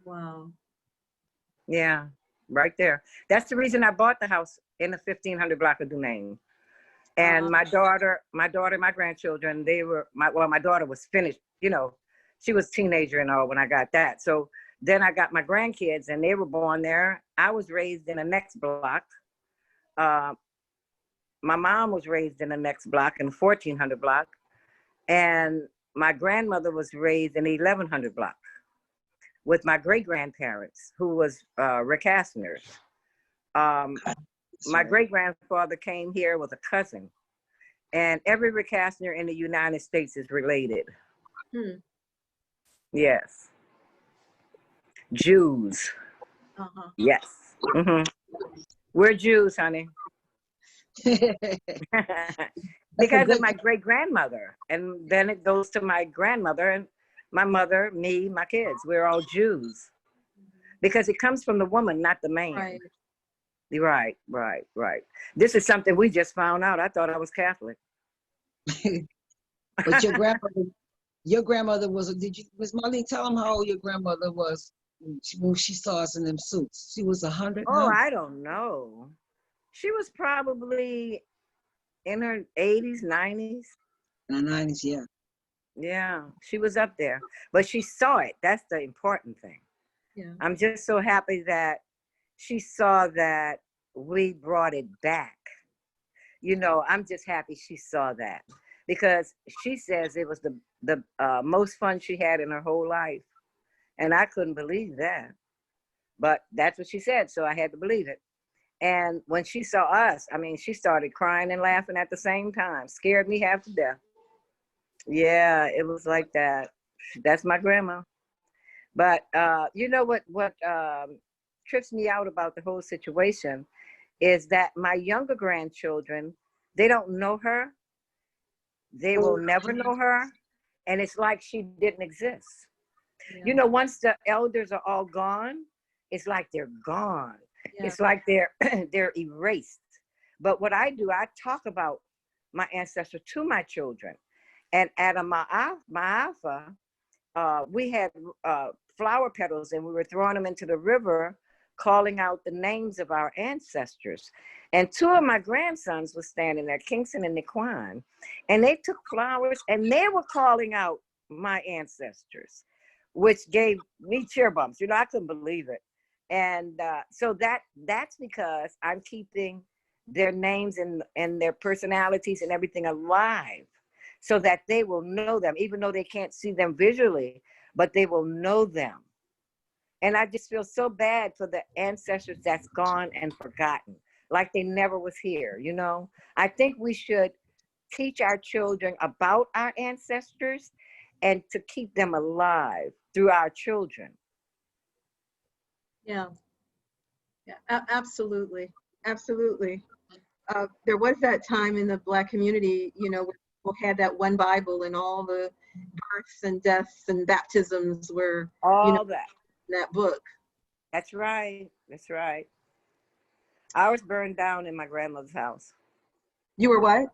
Wow. Yeah, right there. That's the reason I bought the house in the 1500 block of Dumaine. And my daughter, my grandchildren, my daughter was finished, she was a teenager and all when I got that. So then I got my grandkids and they were born there. I was raised in the next block. My mom was raised in the next block in the 1400 block. And my grandmother was raised in the 1100 block with my great-grandparents, who was Rick Asner's. My great-grandfather came here with a cousin, and every Rick Asner in the United States is related. Yes. Jews. Yes. We're Jews, honey. Because of my great-grandmother. And then it goes to my grandmother and my mother, me, my kids. We're all Jews. Because it comes from the woman, not the man. Right. Right. This is something we just found out. I thought I was Catholic. But your grandmother was, Miss Marlene, tell them how old your grandmother was when she saw us in them suits. She was 100? Oh, I don't know. She was probably in her 80s, 90s. In the 90s, yeah. Yeah, she was up there. But she saw it. That's the important thing. Yeah. I'm just so happy that she saw that we brought it back. You know, I'm just happy she saw that. Because she says it was the most fun she had in her whole life. And I couldn't believe that. But that's what she said, so I had to believe it. And when she saw us, I mean, she started crying and laughing at the same time. Scared me half to death. Yeah, it was like that. That's my grandma. But you know what trips me out about the whole situation is that my younger grandchildren, they don't know her. They will never know her. And it's like she didn't exist. Yeah. You know, once the elders are all gone, it's like they're gone. Yeah. It's like they're erased. But what I do, I talk about my ancestors to my children. And at a ma'afa, we had flower petals and we were throwing them into the river, calling out the names of our ancestors. And two of my grandsons were standing there, Kingston and Niquan, and they took flowers and they were calling out my ancestors, which gave me cheer bumps. You know, I couldn't believe it. And so that's because I'm keeping their names and their personalities and everything alive so that they will know them, even though they can't see them visually, but they will know them. And I just feel so bad for the ancestors that's gone and forgotten, like they never was here, you know? I think we should teach our children about our ancestors and to keep them alive through our children. Yeah, absolutely. There was that time in the Black community, you know, where people had that one Bible and all the births and deaths and baptisms were all that in that book. That's right. Ours burned down in my grandmother's house. You were what?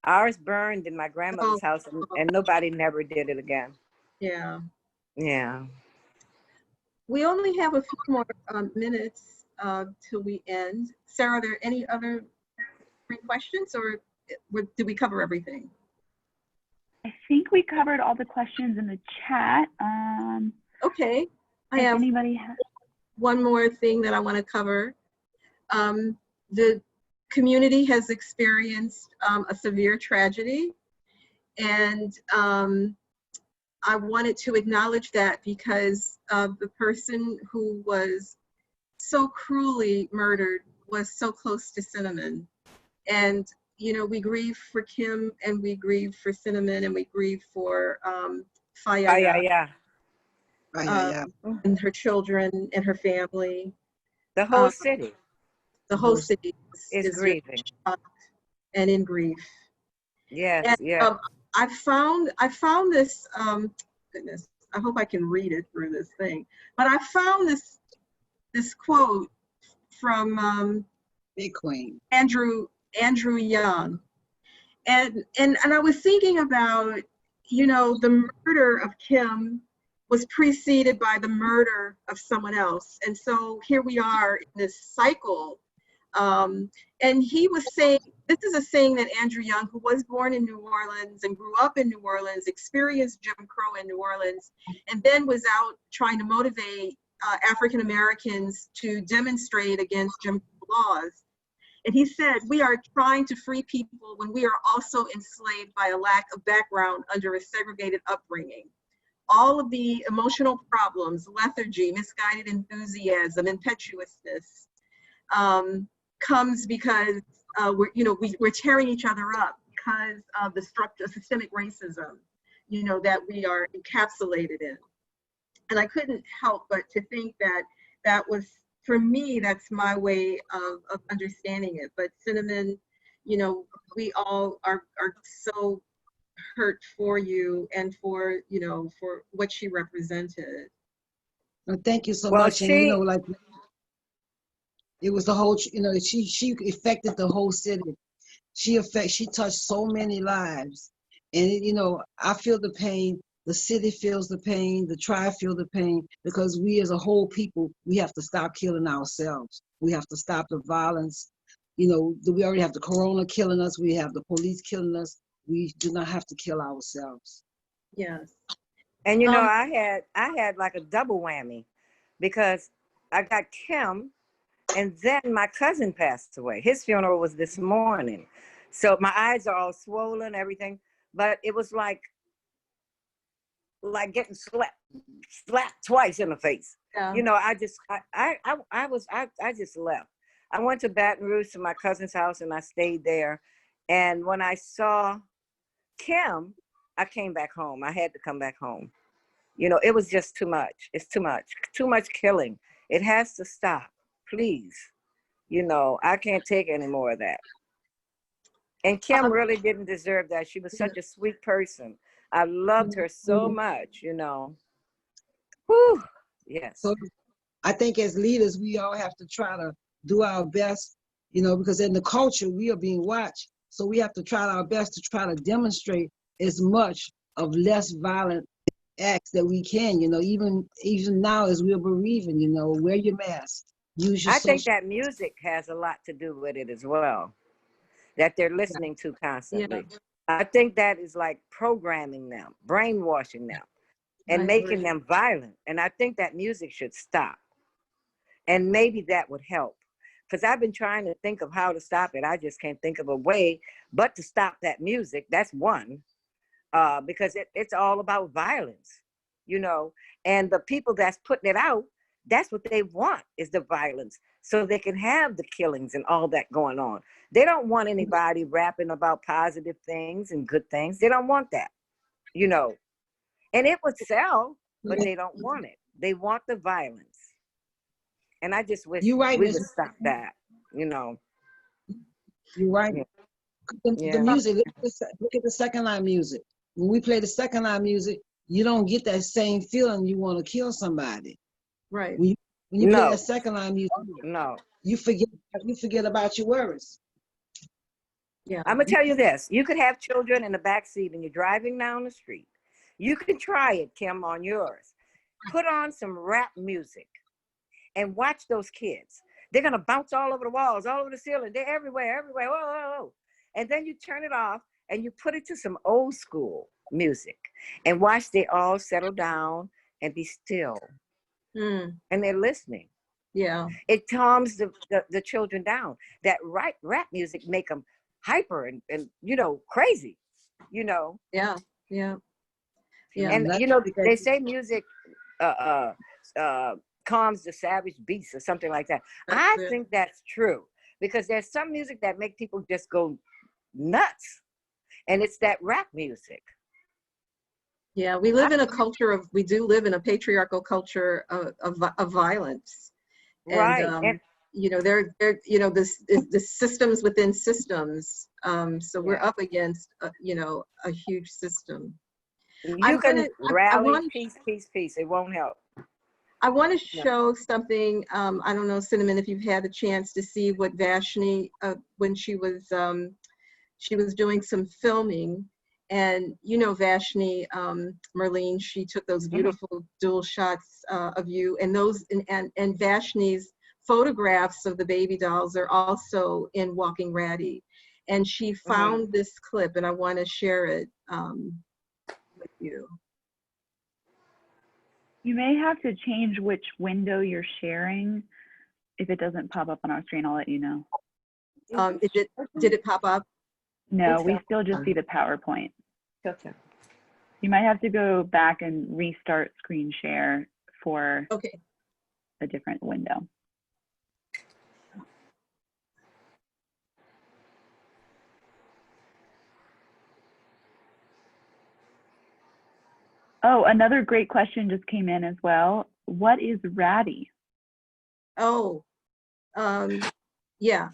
Ours burned in my grandmother's house, and nobody never did it again. Yeah. We only have a few more minutes till we end. Sarah, are there any other questions, or did we cover everything? I think we covered all the questions in the chat. Okay. I have anybody has one more thing that I want to cover. The community has experienced a severe tragedy, and I wanted to acknowledge that because the person who was so cruelly murdered was so close to Cinnamon. And, you know, we grieve for Kim, and we grieve for Cinnamon, and we grieve for Faya. And her children and her family. The whole city. The whole city is grieving and in grief. Yes, and, I found this, goodness, I hope I can read it through this thing, but I found this quote from Big Queen Andrew Young, and I was thinking about, you know, the murder of Kim was preceded by the murder of someone else, and so here we are in this cycle. And he was saying, this is a saying that Andrew Young, who was born in New Orleans and grew up in New Orleans, experienced Jim Crow in New Orleans, and then was out trying to motivate African Americans to demonstrate against Jim Crow laws. And he said, we are trying to free people when we are also enslaved by a lack of background under a segregated upbringing. All of the emotional problems, lethargy, misguided enthusiasm, impetuousness, comes because we're tearing each other up because of the structure, systemic racism, that we are encapsulated in. And I couldn't help but to think that that was, for me, that's my way of understanding it. But Cinnamon, we all are so hurt for you and for what she represented. Well, thank you so much. And like it was the whole, she affected the whole city. She touched so many lives. And I feel the pain, the city feels the pain, the tribe feel the pain, because we as a whole people, we have to stop killing ourselves. We have to stop the violence. We already have the corona killing us, we have the police killing us. We do not have to kill ourselves. Yes. And I had like a double whammy, because I got Kim, and then my cousin passed away. His funeral was this morning. So my eyes are all swollen, everything. But it was like getting slapped twice in the face. Yeah. I just left. I went to Baton Rouge to my cousin's house, and I stayed there. And when I saw Kim, I came back home. I had to come back home. It was just too much. It's too much killing. It has to stop, please. I can't take any more of that. And Kim really didn't deserve that. She was such a sweet person. I loved her so much, Whew. Yes. So I think as leaders, we all have to try to do our best, because in the culture, we are being watched. So we have to try our best to try to demonstrate as much of less violent acts that we can, even now as we're bereaving, wear your mask. I think that music has a lot to do with it as well, that they're listening to constantly. Yeah. I think that is like programming them, brainwashing them, and making them violent. And I think that music should stop. And maybe that would help. Because I've been trying to think of how to stop it. I just can't think of a way but to stop that music. That's one. Because it's all about violence, and the people that's putting it out, that's what they want, is the violence, so they can have the killings and all that going on. They don't want anybody rapping about positive things and good things. They don't want that, and it would sell, but they don't want it. They want the violence. And I just wish we would stop that, You're right. Yeah. The music, look at the second line music. When we play the second line music, you don't get that same feeling you want to kill somebody. Right. When you play that second line music, you forget about your worries. Yeah. I'm gonna tell you this: you could have children in the back seat, and you're driving down the street. You can try it, Kim, on yours. Put on some rap music, and watch those kids. They're gonna bounce all over the walls, all over the ceiling. They're everywhere. Whoa, whoa, whoa. And then you turn it off, and you put it to some old school music, and watch they all settle down and be still. And they're listening. Yeah. It calms the children down. That rap music make them hyper and crazy, Yeah. Yeah. Yeah. And they say music calms the savage beast or something like that. I think that's true, because there's some music that make people just go nuts, and it's that rap music. Yeah, we live in a culture we do live in a patriarchal culture of violence. Right. And they're the systems within systems. So we're up against a huge system. You can rally, peace. It won't help. I want to show something. I don't know, Cinnamon, if you've had a chance to see what Vashni, when she was doing some filming. And Vashni, Merlin, she took those beautiful dual shots of you, and those and Vashni's photographs of the baby dolls are also in Walking Raddy. And she found this clip, and I want to share it with you. You may have to change which window you're sharing. If it doesn't pop up on our screen, I'll let you know. Did it pop up? No, we still just see the PowerPoint. Okay. You might have to go back and restart screen share for a different window. Oh, another great question just came in as well. What is Raddy? Oh, yeah.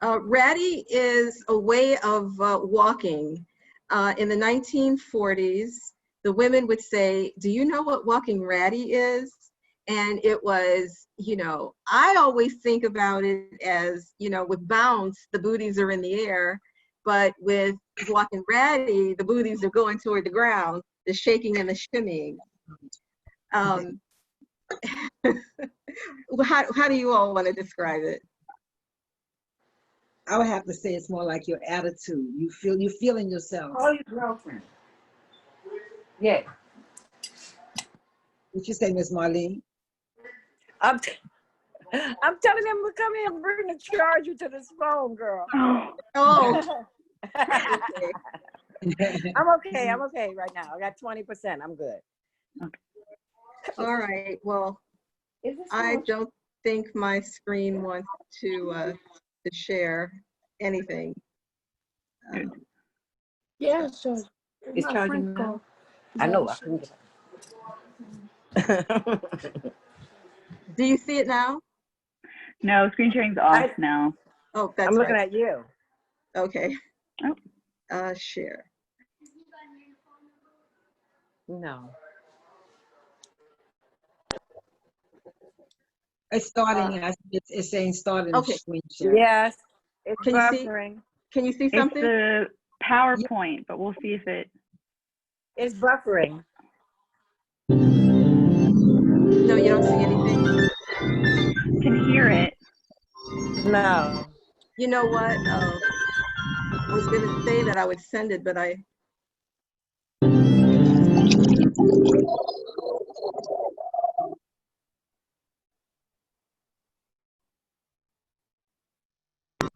Raddy is a way of walking. In the 1940s, the women would say, do you know what walking Raddy is? And it was, I always think about it as, with bounce, the booties are in the air, but with walking Raddy, the booties are going toward the ground, the shaking and the shimmying. How do you all want to describe it? I would have to say it's more like your attitude. You're feeling yourself. Call your girlfriend. Yeah. What you say, Miss Marlene? I'm telling them to come in and bring the charger to this phone, girl. Oh. I'm okay right now. I got 20%. I'm good. Okay. All right. Well, I don't think my screen wants to share anything. Yeah, sure. It's charging now. I know. Do you see it now? No, screen sharing's off now. Oh, that's I'm looking right. at you. Okay. Oh. Share. No. It's starting. It's saying starting. Okay. Screen share. Yes, it's Can buffering. Can you see something? It's the PowerPoint, but we'll see if it. It's buffering. No, you don't see anything? Can hear it. No. You know what? I was going to say that I would send it, but I.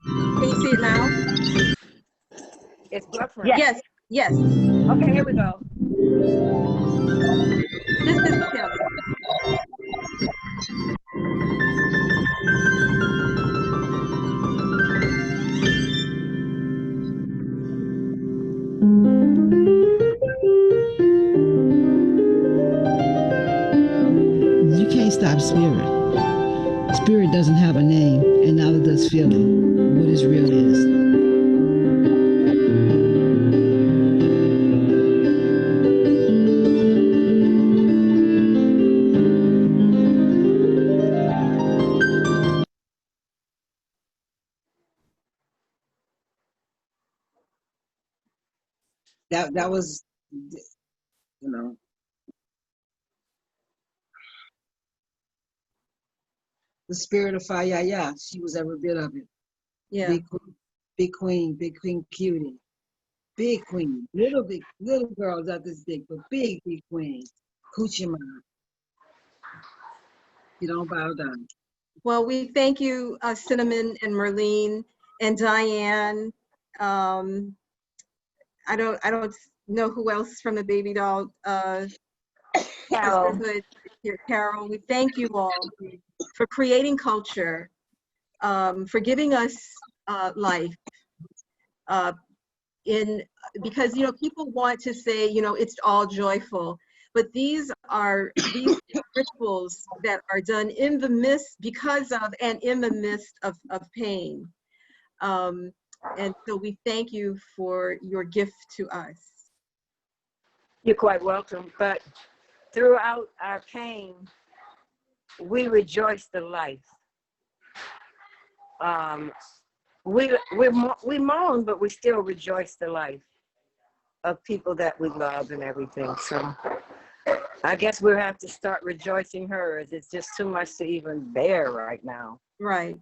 Can you see it now? It's buffering. Yes. Yes. Okay, here we go. This is Kim. You can't stop spirit. Spirit doesn't have a name, and neither does feeling. What is real is. That was, the spirit of fire. Yeah, she was every bit of it. Yeah. Big queen cutie. Big queen. Little girls not this big, but big queen. Coochie mama. You don't bow down. Well, we thank you, Cinnamon and Merlin and Diane. I don't know who else from the baby doll sisterhood here, Carol. We thank you all for creating culture, for giving us life. Because people want to say it's all joyful, but these rituals that are done in the midst of pain. And so we thank you for your gift to us. You're quite welcome. But throughout our pain, we rejoice the life. We moan, but we still rejoice the life of people that we love and everything. So I guess we'll have to start rejoicing hers. It's just too much to even bear right now. Right.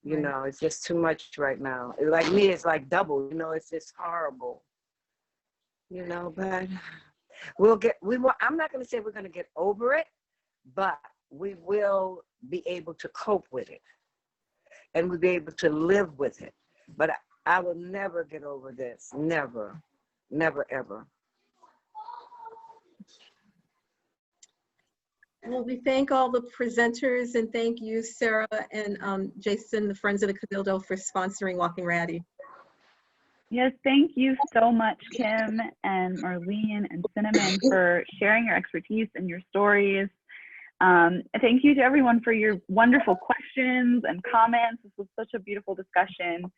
It's just too much right now. Like me, it's like double. It's just horrible. But I'm not going to say we're going to get over it, but we will be able to cope with it. and we'll be able to live with it. But I will never get over this. Never, never, ever. Well, we thank all the presenters and thank you, Sarah and Jason, the Friends of the Cabildo, for sponsoring Walking Raddy. Yes, thank you so much, Kim and Marlene and Cinnamon, for sharing your expertise and your stories. Thank you to everyone for your wonderful questions and comments. This was such a beautiful discussion.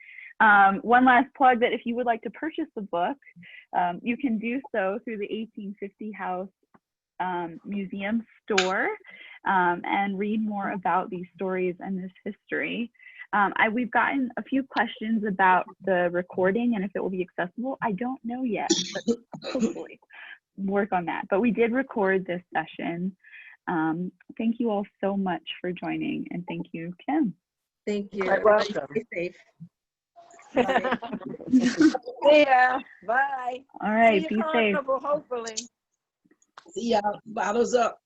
One last plug that if you would like to purchase the book, you can do so through the 1850 House Museum store and read more about these stories and this history. We've gotten a few questions about the recording and if it will be accessible. I don't know yet, but hopefully work on that. But we did record this session. Thank you all so much for joining, and thank you, Kim. Thank you. You're welcome. Stay safe. Bye. See ya. Bye. All right, See be you safe. Carnival, hopefully. See ya. Bottles up.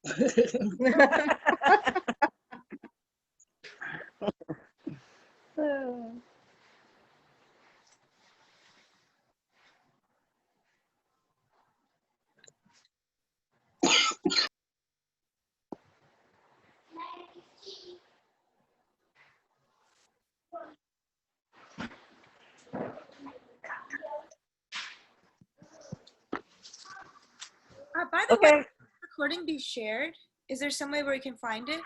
By the Okay. way, recording be shared? Is there some way where we can find it?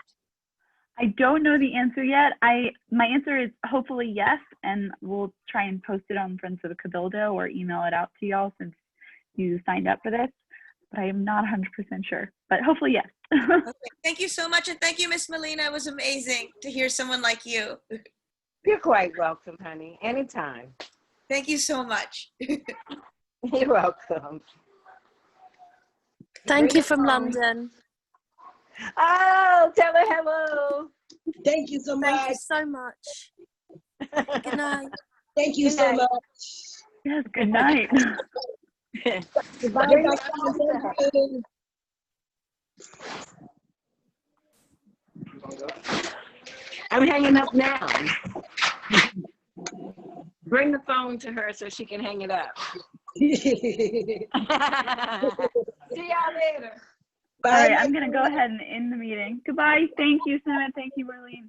I don't know the answer yet. My answer is hopefully yes, and we'll try and post it on Friends of the Cabildo or email it out to y'all since you signed up for this. But I am not 100% sure, but hopefully yes. Okay. Thank you so much, and thank you, Miss Melina. It was amazing to hear someone like you. You're quite welcome, honey. Anytime. Thank you so much. You're welcome. Thank you from London. Oh, tell her hello. Thank you so much. Thank you so much. Good night. Thank you Good so night. much. Yes, good night. Goodbye, Bring Dr. the phone to her. I'm hanging up now. Bring the phone to her so she can hang it up. See y'all later. All right, I'm going to go ahead and end the meeting. Goodbye. Thank you, Cinnamon. Thank you, Merlin.